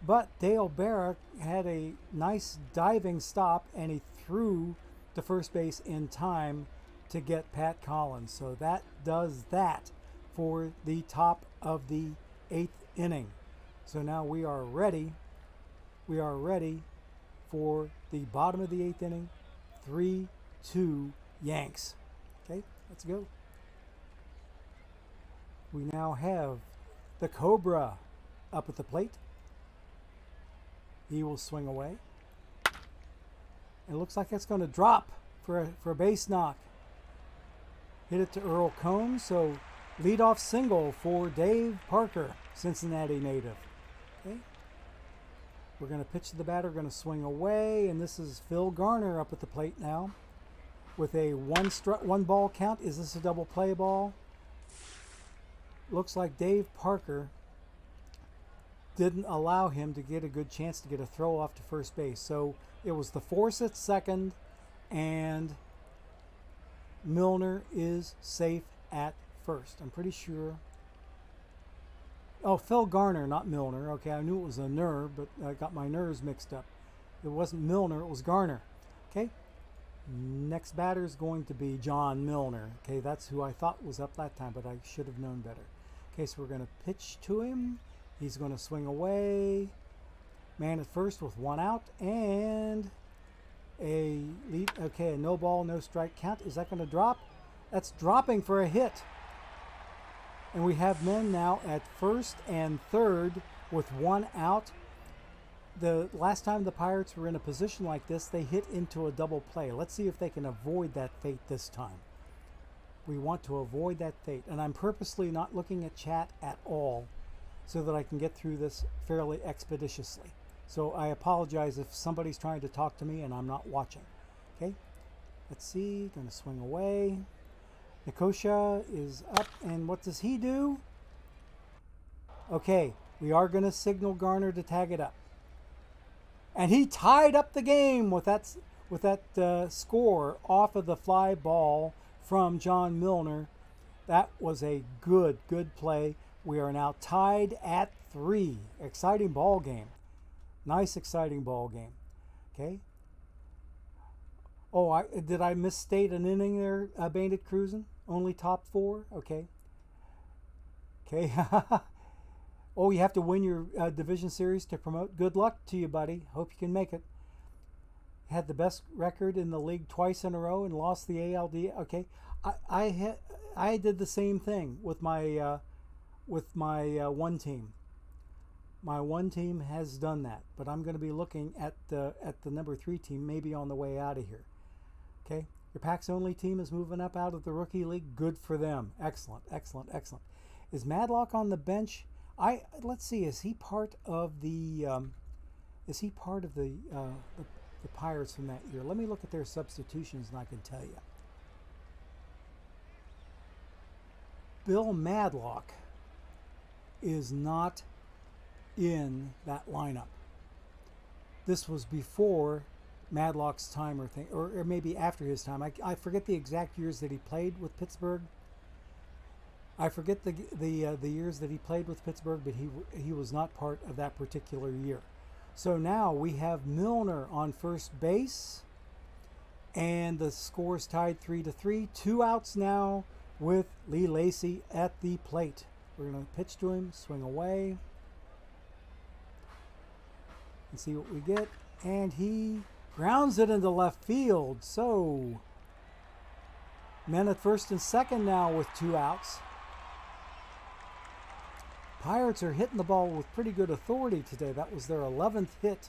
[SPEAKER 1] But Dale Berra had a nice diving stop, and he threw to first base in time to get Pat Collins. So that does that for the top of the 8th inning. So now we are ready. We are ready for the bottom of the 8th inning. 3-2 Yanks. Okay, let's go. We now have the Cobra up at the plate. He will swing away. It looks like it's going to drop for a base knock. Hit it to Earl Combs. So leadoff single for Dave Parker, Cincinnati native. Okay. We're going to pitch to the batter, going to swing away, and this is Phil Garner up at the plate now with a 1-ball count. Is this a double play ball? Looks like Dave Parker didn't allow him to get a good chance to get a throw off to first base. So it was the force at second, and Milner is safe at first. I'm pretty sure. Oh, Phil Garner, not Milner. Okay, I knew it was a Ner, but I got my Ners mixed up. It wasn't Milner, it was Garner. Okay, next batter is going to be John Milner. Okay, that's who I thought was up that time, but I should have known better. Okay, so we're going to pitch to him. He's going to swing away. Man at first with 1 out and a lead. Okay, a no ball, no strike count. Is that going to drop? That's dropping for a hit. And we have men now at first and third with 1 out. The last time the Pirates were in a position like this, they hit into a double play. Let's see if they can avoid that fate this time. We want to avoid that fate. And I'm purposely not looking at chat at all so that I can get through this fairly expeditiously. So I apologize if somebody's trying to talk to me and I'm not watching. Okay, let's see. Going to swing away. Nicosia is up, and what does he do? Okay, we are going to signal Garner to tag it up. And he tied up the game with that score off of the fly ball from John Milner. That was a good play. We are now tied at 3. Exciting ball game. Nice, exciting ball game. Okay. Oh, did I misstate an inning there, Bandit Cruising? Only top 4? Okay. Okay. Oh, you have to win your division series to promote. Good luck to you, buddy. Hope you can make it. Had the best record in the league twice in a row and lost the ALD. Okay. I did the same thing with my one team. My one team has done that, but I'm going to be looking at the number 3 team maybe on the way out of here. Okay, your PAX only team is moving up out of the rookie league. Good for them. Excellent, excellent, excellent. Is Madlock on the bench? Let's see. Is he part of the? The Pirates from that year? Let me look at their substitutions and I can tell you. Bill Madlock is not in that lineup. This was before Madlock's time or maybe after his time. I forget the exact years that he played with Pittsburgh. I forget the years that he played with Pittsburgh, but he was not part of that particular year. So now we have Milner on first base, and the score is tied 3-3. 2 outs now with Lee Lacy at the plate. We're going to pitch to him, swing away, and see what we get. And he grounds it into left field. So men at first and second now with 2 outs. Pirates are hitting the ball with pretty good authority today. That was their 11th hit.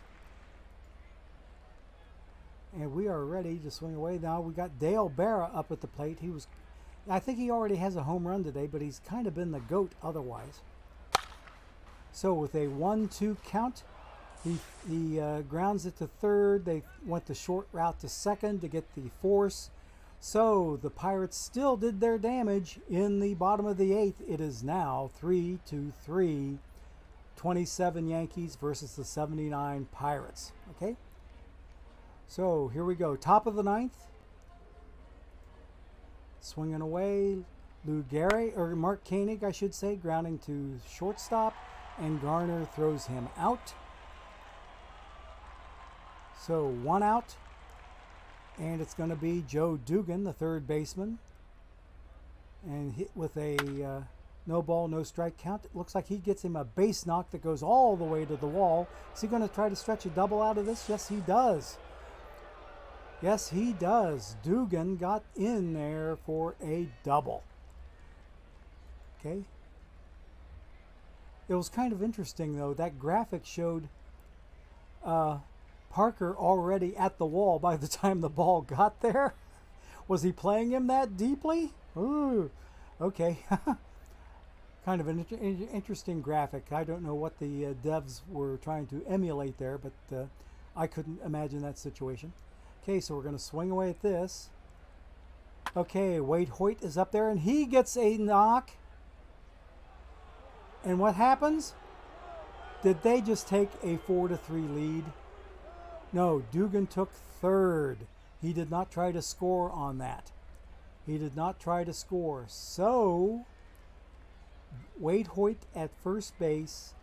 [SPEAKER 1] And we are ready to swing away. Now we got Dale Berra up at the plate. I think he already has a home run today, but he's kind of been the GOAT otherwise. So with a 1-2 count, he grounds it to third. They went the short route to second to get the force. So the Pirates still did their damage in the bottom of the 8th. It is now 3-3, 27 Yankees versus the 79 Pirates. Okay? So here we go. Top of the 9th. Swinging away. Mark Koenig, I should say, grounding to shortstop. And Garner throws him out. So 1 out. And it's going to be Joe Dugan, the third baseman. And hit with a no ball, no strike count. It looks like he gets him a base knock that goes all the way to the wall. Is he going to try to stretch a double out of this? Yes, he does. Yes, he does. Dugan got in there for a double. Okay. It was kind of interesting, though. That graphic showed Parker already at the wall by the time the ball got there. Was he playing him that deeply? Ooh, okay. Kind of an interesting graphic. I don't know what the devs were trying to emulate there, but I couldn't imagine that situation. Okay, so we're going to swing away at this. Okay, Wade Hoyt is up there, and he gets a knock. And what happens? Did they just take a 4-3 lead? No, Dugan took third. He did not try to score on that. He did not try to score. So, Wade Hoyt at first base,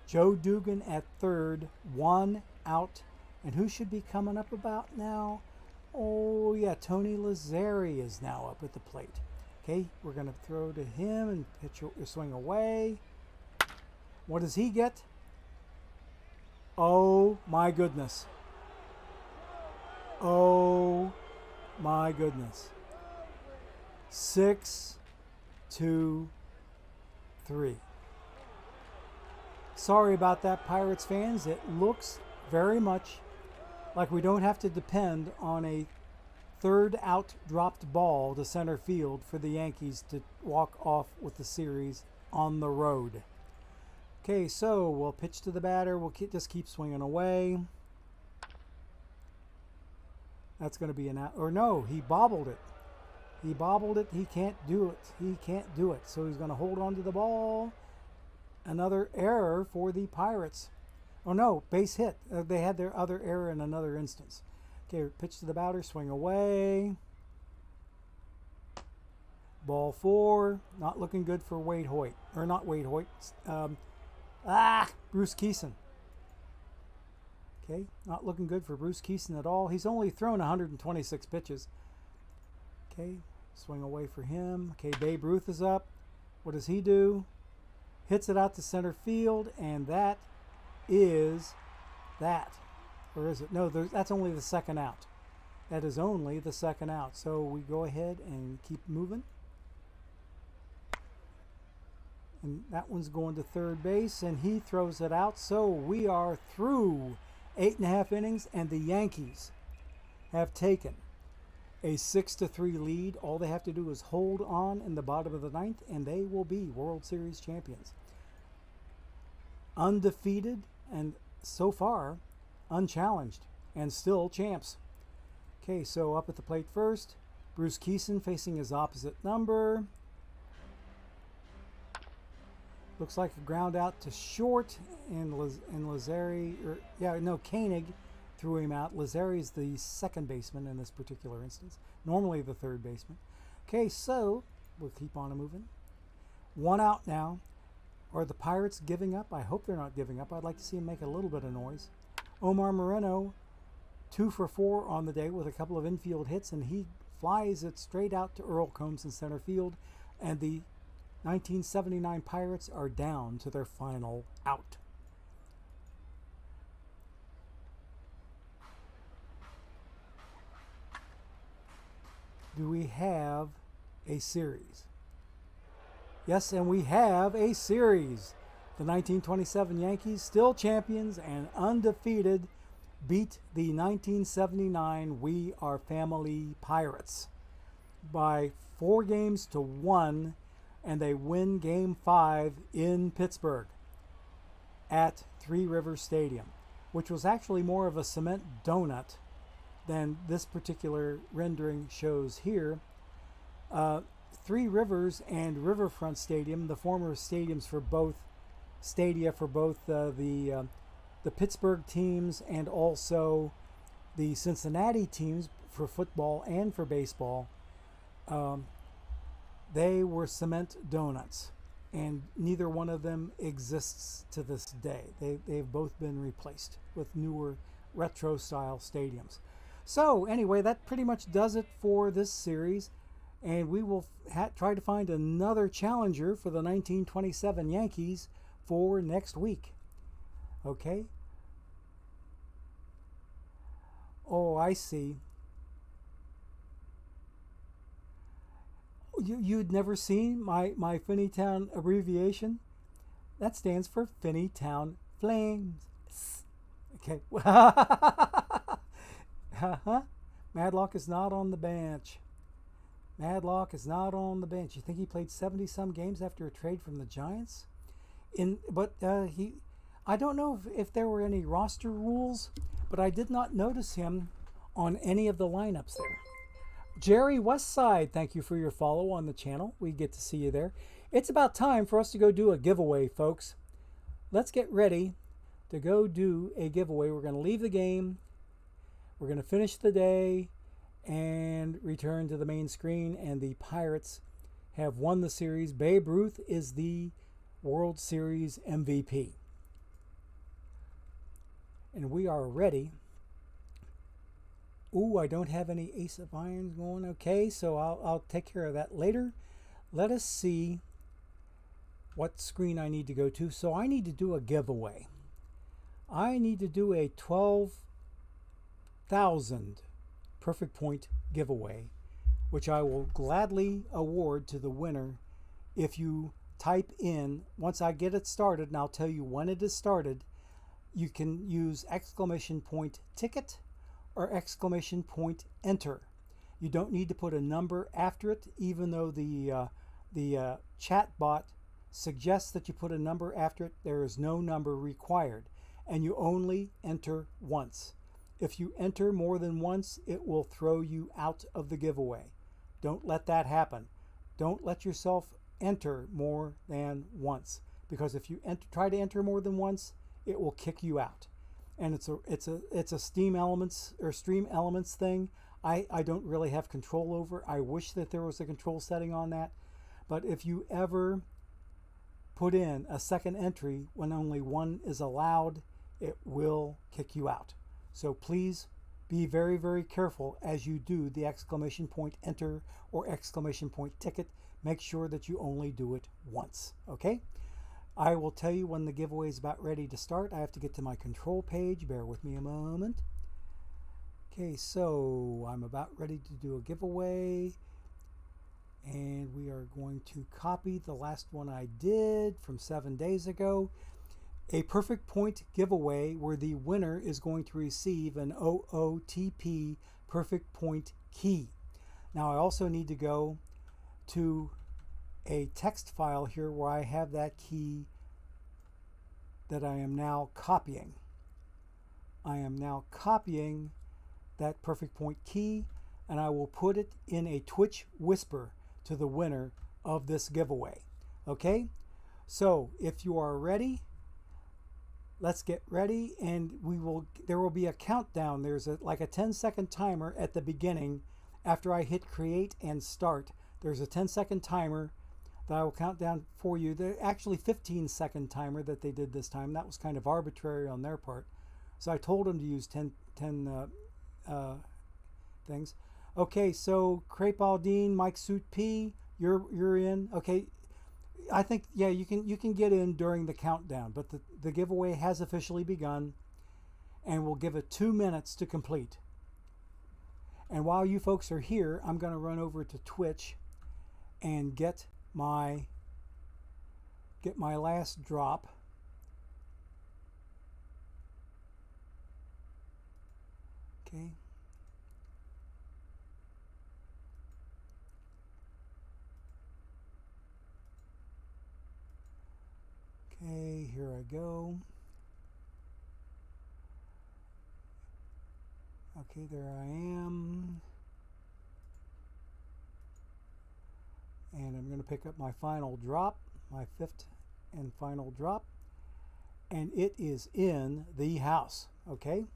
[SPEAKER 1] Joe Dugan at third, 1 out. And who should be coming up about now? Oh, yeah, Tony Lazzari is now up at the plate. Okay, we're going to throw to him and pitch or swing away. What does he get? Oh, my goodness. Oh, my goodness. 6-2-3. Sorry about that, Pirates fans. It looks very much like we don't have to depend on a third out dropped ball to center field for the Yankees to walk off with the series on the road. Okay, so we'll pitch to the batter. We'll just keep swinging away. That's going to be an out. Or no, he bobbled it. He bobbled it. He can't do it. He can't do it. So he's going to hold on to the ball. Another error for the Pirates. Oh no, base hit. They had their other error in another instance. Okay, pitch to the batter, swing away. Ball 4. Not looking good for Wade Hoyt. Or not Wade Hoyt. Bruce Keeson. Okay, not looking good for Bruce Keeson at all. He's only thrown 126 pitches. Okay, swing away for him. Okay, Babe Ruth is up. What does he do? Hits it out to center field, and that is that. Or is it? No, that's only the second out. That is only the second out. So we go ahead and keep moving. And that one's going to third base, and he throws it out. So we are through 8.5 innings, and the Yankees have taken a 6-3 lead. All they have to do is hold on in the bottom of the ninth, and they will be World Series champions. Undefeated, and so far unchallenged, and still champs. Okay, so up at the plate first, Bruce Keeson facing his opposite number. Looks like a ground out to short, and Koenig threw him out. Lazari's the second baseman in this particular instance, normally the third baseman. Okay, so we'll keep on moving. One out now. Are the Pirates giving up? I hope they're not giving up. I'd like to see them make a little bit of noise. Omar Moreno, 2 for 4 on the day with a couple of infield hits, and he flies it straight out to Earl Combs in center field, and the 1979 Pirates are down to their final out. Do we have a series? Yes, and we have a series. The 1927 Yankees, still champions and undefeated, beat the 1979 We Are Family Pirates by 4-1, and they win Game 5 in Pittsburgh at Three Rivers Stadium, which was actually more of a cement donut than this particular rendering shows here. Three Rivers and Riverfront Stadium, the former stadiums for both stadia for both the Pittsburgh teams and also the Cincinnati teams for football and for baseball, they were cement donuts, and neither one of them exists to this day. They've both been replaced with newer retro style stadiums. So anyway, that pretty much does it for this series, and we will try to find another challenger for the 1927 Yankees for next week. Okay? Oh, I see. You'd never seen my Finneytown abbreviation? That stands for Finneytown Flames. Okay. Madlock is not on the bench. Madlock is not on the bench. You think he played 70-some games after a trade from the Giants? I don't know if there were any roster rules, but I did not notice him on any of the lineups there. Jerry Westside, thank you for your follow on the channel. We get to see you there. It's about time for us to go do a giveaway, folks. Let's get ready to go do a giveaway. We're going to leave the game. We're going to finish the day and return to the main screen, and the Pirates have won the series. Babe Ruth is the World Series MVP. And we are ready. Ooh, I don't have any Ace of Irons going. Okay, so I'll take care of that later. Let us see what screen I need to go to. So I need to do a giveaway. I need to do a 12,000 Perfect Point giveaway, which I will gladly award to the winner if you type in, once I get it started, and I'll tell you when it is started, you can use !ticket or !enter. You don't need to put a number after it, even though the chat bot suggests that you put a number after it. There is no number required, and you only enter once. If you enter more than once, it will throw you out of the giveaway. Don't let that happen. Don't let yourself enter more than once, because if you try to enter more than once, it will kick you out. And it's a Steam Elements or Stream Elements thing. I don't really have control over. I wish that there was a control setting on that. But if you ever put in a second entry when only one is allowed, it will kick you out. So please be very, very careful as you do the exclamation point enter or exclamation point ticket. Make sure that you only do it once, okay? I will tell you when the giveaway is about ready to start. I have to get to my control page. Bear with me a moment. Okay, so I'm about ready to do a giveaway. And we are going to copy the last one I did from 7 days ago. A perfect point giveaway where the winner is going to receive an OOTP perfect point key. Now I also need to go to a text file here where I have that key that I am now copying. I am now copying that perfect point key, and I will put it in a Twitch whisper to the winner of this giveaway. Okay, so if you are ready, let's get ready, and there will be a countdown. There's like a 10-second timer at the beginning. After I hit create and start, there's a 10-second timer that I will count down for you. There's actually 15-second timer that they did this time. That was kind of arbitrary on their part, so I told them to use 10 things. Okay, so Crepe Aldine, Mike Suit P, you're in. Okay, I think, yeah, you can get in during the countdown, but the giveaway has officially begun, and we'll give it 2 minutes to complete. And while you folks are here, I'm going to run over to Twitch and get my last drop. Okay. Okay, here I go. Okay, there I am. And I'm going to pick up my final drop, my 5th and final drop. And it is in the house, okay?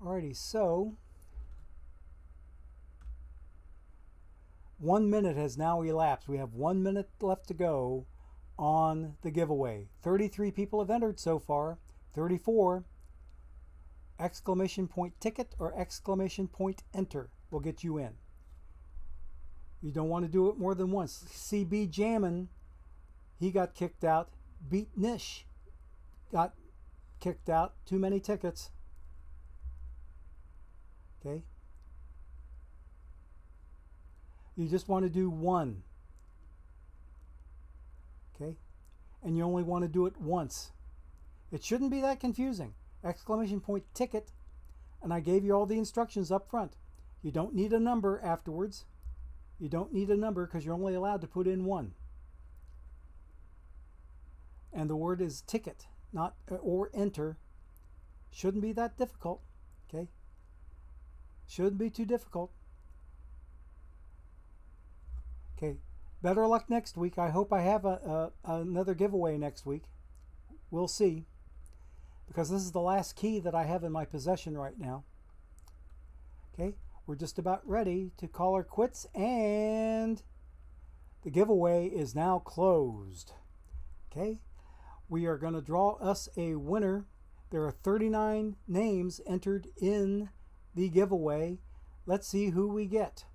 [SPEAKER 1] Alrighty, so 1 minute has now elapsed. We have 1 minute left to go on the giveaway. 33 people have entered so far. 34. Exclamation point ticket or exclamation point enter will get you in. You don't want to do it more than once. CB Jammin', he got kicked out. Beat Nish got kicked out. Too many tickets. Okay. You just want to do one. Okay. And you only want to do it once. It shouldn't be that confusing. Exclamation point ticket. And I gave you all the instructions up front. You don't need a number afterwards. You don't need a number because you're only allowed to put in one. And the word is ticket, not or enter. Shouldn't be that difficult. Okay. Shouldn't be too difficult. Okay, better luck next week. I hope I have another giveaway next week. We'll see. Because this is the last key that I have in my possession right now. Okay, we're just about ready to call her quits, and the giveaway is now closed. Okay, we are going to draw us a winner. There are 39 names entered in the giveaway. Let's see who we get.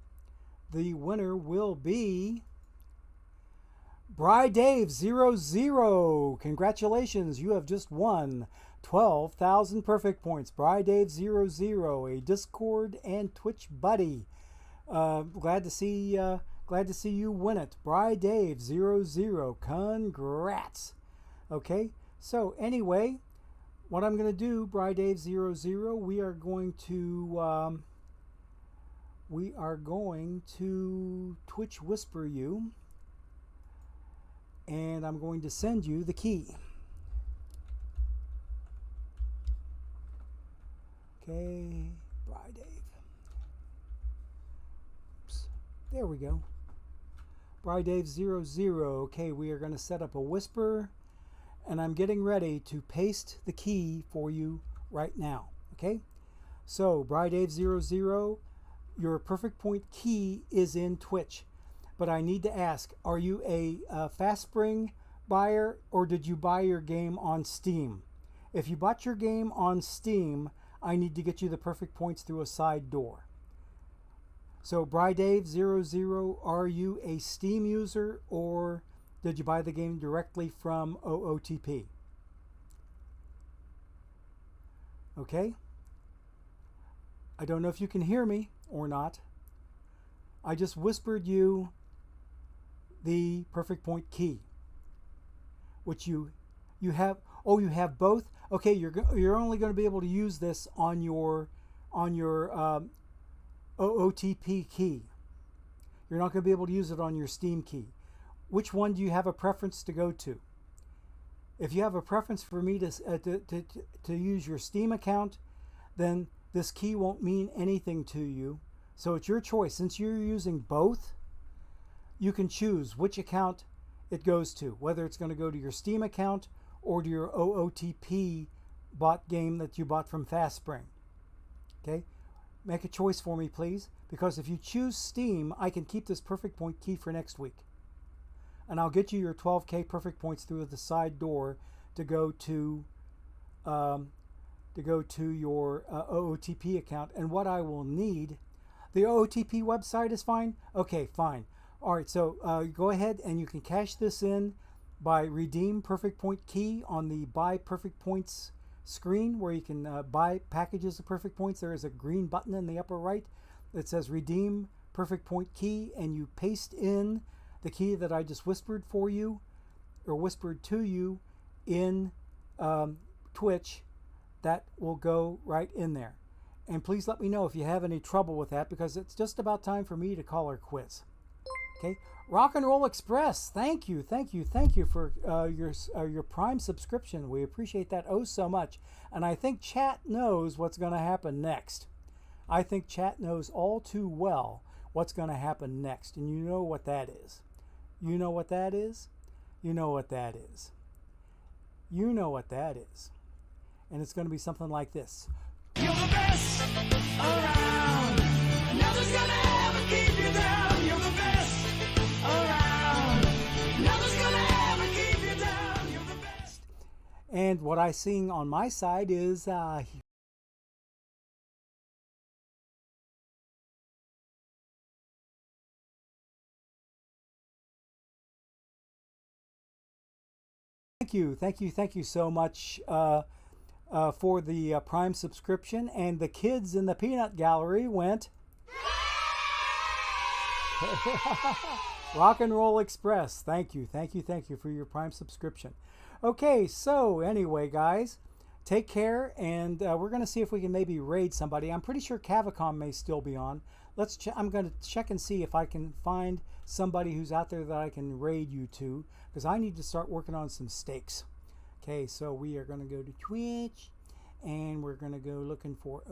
[SPEAKER 1] The winner will be Bry Dave 00. Congratulations, you have just won 12,000 perfect points. Bry Dave 00, a Discord and Twitch buddy. Glad to see you win it. Bry Dave 00. Congrats. Okay, so anyway, what I'm going to do, Bry Dave 00, we are going to Twitch whisper you, and I'm going to send you the key. Okay, Bry Dave. Oops. There we go. Bry Dave 00. Okay, we are going to set up a whisper, and I'm getting ready to paste the key for you right now. Okay, so Bry Dave 00. Your perfect point key is in Twitch, but I need to ask, are you a Fast Spring buyer, or did you buy your game on Steam? If you bought your game on Steam, I need to get you the perfect points through a side door. So, BryDave00, are you a Steam user or did you buy the game directly from OOTP? Okay? I don't know if you can hear me or not. I just whispered you the perfect point key, which you have. Oh, you have both. Okay, you're only going to be able to use this on your OOTP key. You're not going to be able to use it on your Steam key. Which one do you have a preference to go to? If you have a preference for me to use your Steam account, then this key won't mean anything to you. So it's your choice. Since you're using both, you can choose which account it goes to, whether it's going to go to your Steam account or to your OOTP bought game that you bought from FastSpring. Okay? Make a choice for me, please, because if you choose Steam, I can keep this perfect point key for next week. And I'll get you your 12K perfect points through the side door to go to your OOTP account. And what I will need, the OOTP website is fine? Okay, fine. All right, so go ahead and you can cash this in by redeem perfect point key on the buy perfect points screen where you can buy packages of perfect points. There is a green button in the upper right that says redeem perfect point key, and you paste in the key that I just whispered for you or whispered to you in Twitch. That will go right in there. And please let me know if you have any trouble with that, because it's just about time for me to call her quits. Okay, Rock and Roll Express, thank you for your Prime subscription. We appreciate that oh so much. And I think chat knows what's going to happen next. I think chat knows all too well what's going to happen next. And you know what that is. You know what that is? You know what that is. You know what that is. And it's going to be something like this.
[SPEAKER 2] You're the best around. Nothing's gonna ever keep you down. You're the best around. Nothing's gonna ever keep you down. You're the best.
[SPEAKER 1] And what I sing on my side is thank you so much for the Prime subscription. And the kids in the peanut gallery went Rock and Roll Express. Thank you for your Prime subscription. Okay, so anyway, guys, take care, and we're going to see if we can maybe raid somebody. I'm pretty sure Cavicom may still be on. I'm going to check and see if I can find somebody who's out there that I can raid you to, because I need to start working on some stakes. Okay, so we are going to go to Twitch, and we're going to go looking for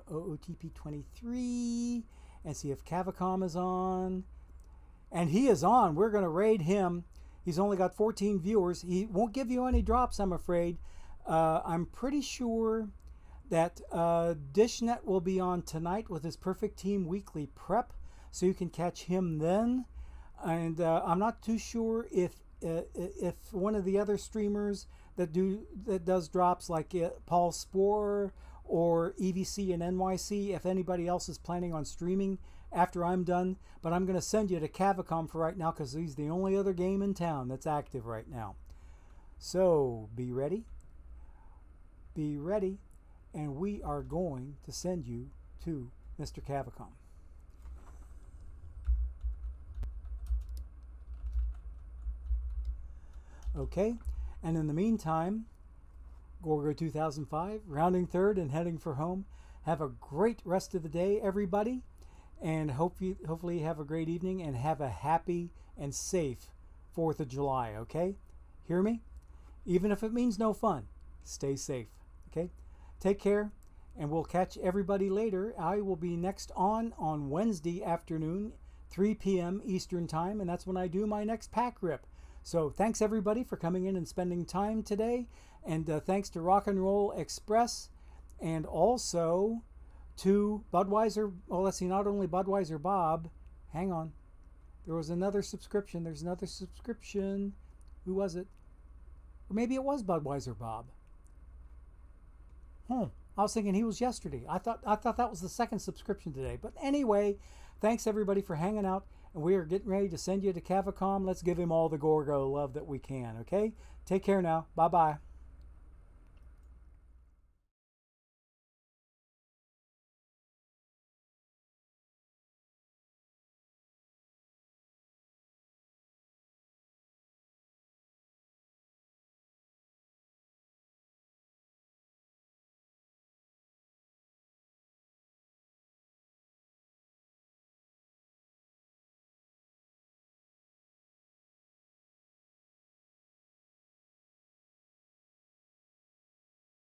[SPEAKER 1] OOTP23 and see if Cavicom is on. And he is on. We're going to raid him. He's only got 14 viewers. He won't give you any drops, I'm afraid. I'm pretty sure that Dishnet will be on tonight with his Perfect Team Weekly Prep, so you can catch him then. And I'm not too sure if one of the other streamers that does drops, like Paul Sporer or EVC and NYC, if anybody else is planning on streaming after I'm done. But I'm going to send you to Cavicom for right now, because he's the only other game in town that's active right now. So be ready, and we are going to send you to Mr. Cavicom. Okay, and in the meantime, Gorgo 2005, rounding third and heading for home. Have a great rest of the day, everybody, and hopefully you have a great evening and have a happy and safe 4th of July, okay? Hear me? Even if it means no fun, stay safe, okay? Take care, and we'll catch everybody later. I will be next on Wednesday afternoon, 3 p.m. Eastern Time, and that's when I do my next pack rip. So thanks everybody for coming in and spending time today, and thanks to Rock and Roll Express, and also to Budweiser. Well, let's see, not only Budweiser Bob. Hang on, there was another subscription. There's another subscription. Who was it? Or maybe it was Budweiser Bob. I was thinking he was yesterday. I thought that was the second subscription today. But anyway, thanks everybody for hanging out, and we are getting ready to send you to Cavacom. Let's give him all the Gorgo love that we can, okay? Take care now. Bye-bye.